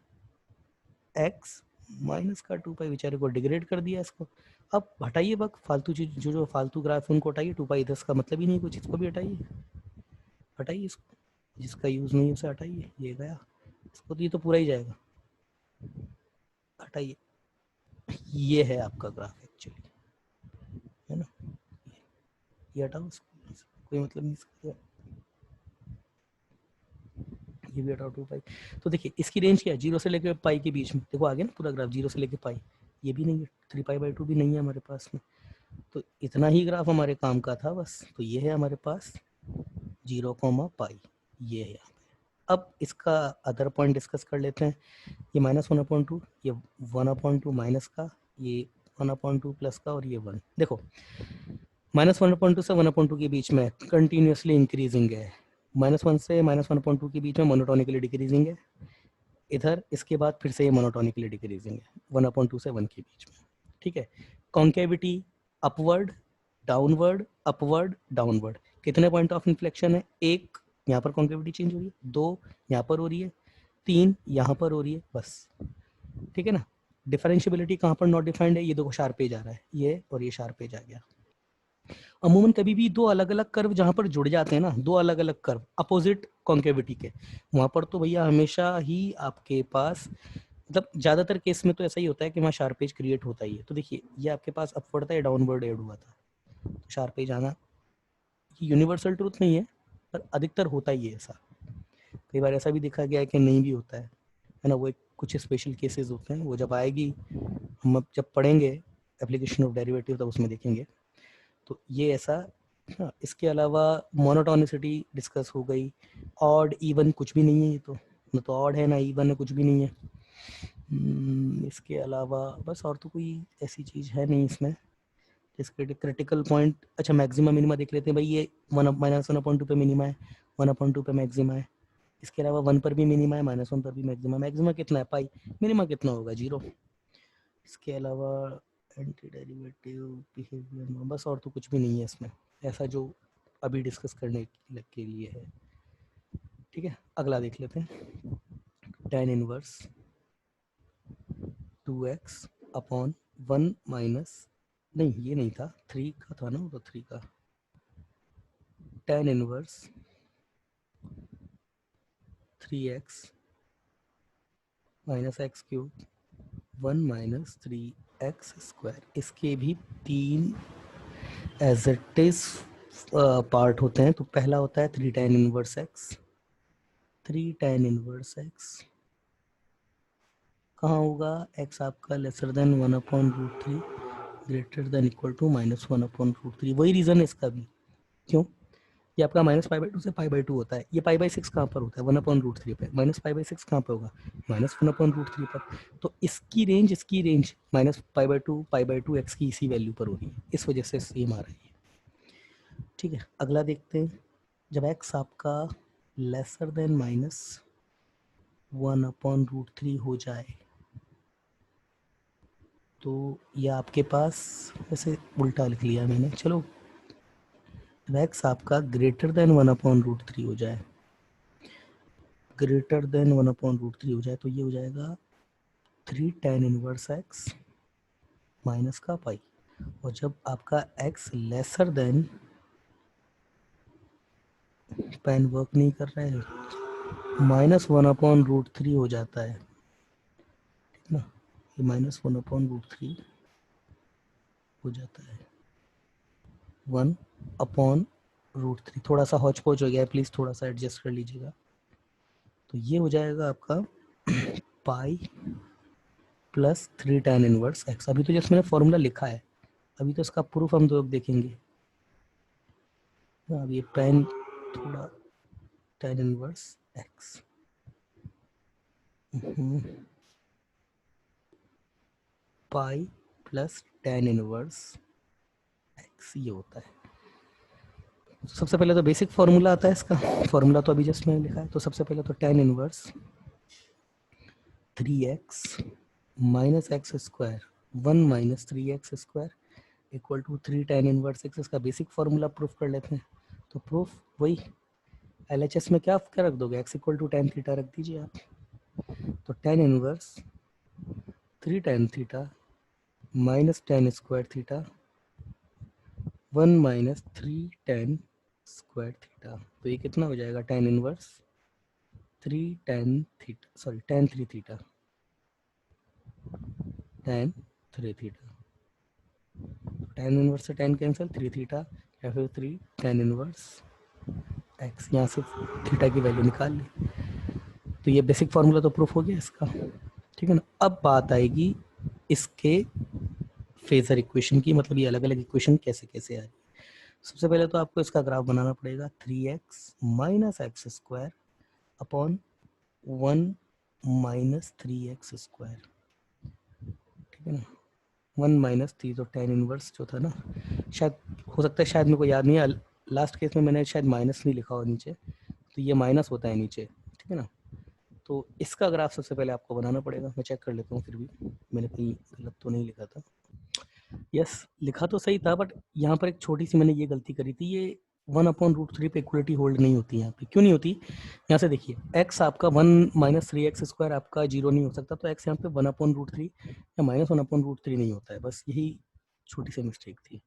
x minus का 2 पाई, बेचारे को डिग्रेड कर दिया इसको। अब हटाइए बक फालतू चीज, जो फालतू ग्राफ उनको हटाइए, 2 पाई 10 का मतलब ही नहीं कुछ, इसको भी हटाइए, हटाइए इसको, जिसका यूज़ नहीं है उसे हटाइए, ये गया इसको, तो ये तो पूरा ही जाएगा, हटाइए। ये है आपका ग्राफ एक्चुअली, ये हटाओ, कोई मतलब नहीं इसका, ये भी हटाओ 2 पाई। तो देखिए इसकी रेंज क्या है, 0 से लेकर पाई के बीच में, देखो आ गया ना पूरा ग्राफ, 0 से लेकर पाई, ये भी नहीं है, 3 पाई बाई 2 भी नहीं है हमारे पास में। तो इतना ही ग्राफ हमारे काम का था बस। तो ये है हमारे पास 0, पाई, ये है। अब इसका अदर पॉइंट डिस्कस कर लेते हैं। ये -1/2, ये 1/2 माइनस का, ये 1/2 प्लस का, और ये 1। देखो -1/2 से 1/2 के बीच में कंटिन्यूसली इंक्रीजिंग है, -1 से -1/2 के बीच में मोनोटोनिकली डिक्रीजिंग है, इधर इसके बाद फिर से ये मोनोटोनिकली डिक्रीजिंग है 1/2 से 1 के बीच में। ठीक है, concavity upward downward upward downward, कितने पॉइंट ऑफ इन्फ्लेक्शन है, एक यहाँ पर कॉन्केविटी चेंज हो रही है, 2 यहाँ पर हो रही है, 3 यहाँ पर हो रही है, बस। ठीक है ना। डिफरेंशियबिलिटी कहाँ पर नॉट डिफाइंड है, ये देखो शार्प एज आ रहा है, ये और ये शार्प एज आ गया। अमूमन कभी भी दो अलग अलग कर्व जहाँ पर जुड़ जाते हैं ना, दो अलग अलग कर्व अपोजिट कॉन्केविटी के, वहाँ पर तो भैया हमेशा ही आपके पास, मतलब ज़्यादातर केस में तो ऐसा ही होता है कि वहाँ शार्प एज क्रिएट होता ही है। तो देखिए ये आपके पास अपवर्ड था या डाउनवर्ड एड हुआ था, तो शार्प एज आना ये यूनिवर्सल ट्रूथ नहीं है, पर अधिकतर होता ही है ऐसा। कई बार ऐसा भी देखा गया है कि नहीं भी होता है ना, वो एक कुछ स्पेशल केसेस होते हैं, वो जब आएगी हम अब जब पढ़ेंगे एप्लीकेशन ऑफ डेरिवेटिव तब उसमें देखेंगे। तो ये ऐसा। हाँ, इसके अलावा मोनोटोनिसिटी डिस्कस हो गई, ऑड इवन कुछ भी नहीं है, ये तो ना तो ऑड है ना इवन है, कुछ भी नहीं है। इसके अलावा बस और तो कोई ऐसी चीज़ है नहीं इसमें। इसके क्रिटिकल पॉइंट, अच्छा मैक्सिमा मिनिमा देख लेते हैं भाई, ये 1/2 पे मिनिमा है, 1/2 पे मैक्सिमा है। इसके अलावा 1 पर भी मिनिमा है, -1 पर भी मैक्सिमा, मैक्सिमा कितना है पाई, मिनिमा कितना होगा 0। इसके अलावा एंटी डेरिवेटिव बिहेवियर, बस और तो कुछ भी नहीं है इसमें ऐसा जो अभी डिस्कस करने के लिए है। ठीक है, अगला देख लेते हैं। tan inverse 2x upon 1 minus, नहीं ये नहीं था, 3 का था ना, वो तो 3 का, tan inverse 3x minus x cube 1 minus 3x square, इसके भी 3 एज इट इज पार्ट होते हैं। तो पहला होता है 3 tan inverse x, 3 tan inverse x कहाँ होगा, x आपका lesser than 1/√3 greater than equal to -1/√3। वही रीज़न है इसका भी, क्यों, ये आपका -π/2 से π/2 होता है, ये π/6 कहाँ पर होता है 1/√3 पे, -π/6 कहाँ पे होगा -1/√3 पर। तो इसकी रेंज -π/2 π/2 x की इसी वैल्यू पर हो रही है, इस वजह से सेम आ रही है। ठीक है, अगला देखते हैं। जब x आपका लेसर देन -1/√3 हो जाए, तो ये आपके पास, वैसे उल्टा लिख लिया मैंने, चलो x आपका ग्रेटर देन 1/√3 हो जाए, ग्रेटर देन 1/√3 हो जाए, तो ये हो जाएगा 3 tan इनवर्स x माइनस का पाई। और जब आपका x lesser than, pen work नहीं कर रहा है, -1/√3 हो जाता है, ठीक ना, ये -1/√3 हो जाता है 1/√3। थोड़ा सा हौच पौच हो गया है, प्लीज़ थोड़ा सा एडजस्ट कर लीजिएगा। तो ये हो जाएगा आपका पाई प्लस 3 tan इनवर्स x। अभी तो जैसे मैंने फॉर्मूला लिखा है, अभी तो इसका प्रूफ हम तो अब देखेंगे। अब ये पेन थोड़ा, tan inverse x pi plus tan inverse x ये होता है। सबसे पहले तो बेसिक फार्मूला आता है इसका, फार्मूला तो अभी जस्ट मैंने लिखा है। तो सबसे पहले तो tan inverse 3x minus x square 1 minus 3x square equal to 3 tan inverse x, इसका बेसिक फार्मूला प्रूफ कर लेते हैं। तो प्रूफ वही LHS में क्या क्या रख दोगे, x इक्वल टू tan थीटा रख दीजिए आप। तो tan inverse 3 tan theta minus tan square theta 1 minus 3 tan square theta, तो ये कितना हो जाएगा, tan inverse 3 tan theta, sorry tan 3 theta, tan 3 theta. tan inverse से tan कैंसिल, 3 थीटा या फिर 3 tan इनवर्स x, यहाँ से थीटा की वैल्यू निकाल ली। तो ये बेसिक फार्मूला तो प्रूफ हो गया इसका, ठीक है ना। अब बात आएगी इसके फेजर इक्वेशन की, मतलब ये अलग अलग इक्वेशन कैसे कैसे आ रही है। सबसे पहले तो आपको इसका ग्राफ बनाना पड़ेगा, 3x minus x square upon 1 minus 3x square, ठीक है ना। 1 माइनस 3, तो tan इनवर्स जो था ना, शायद हो सकता है, शायद मेरे को याद नहीं है, लास्ट केस में मैंने शायद माइनस नहीं लिखा हो नीचे, तो ये माइनस होता है नीचे, ठीक है ना। तो इसका ग्राफ सबसे पहले आपको बनाना पड़ेगा। मैं चेक कर लेता हूँ, फिर भी मैंने कहीं गलत तो नहीं लिखा था। यस, लिखा तो सही था, बट यहाँ पर एक छोटी सी मैंने ये गलती करी थी। ये 1/√3 पे इक्वलिटी होल्ड नहीं होती यहाँ पे। क्यों नहीं होती? यहाँ से देखिए, x आपका 1 माइनस 3x स्क्वायर आपका 0 नहीं हो सकता, तो x यहाँ पे 1/√3 या -1/√3 नहीं होता है। बस यही छोटी सी मिस्टेक थी।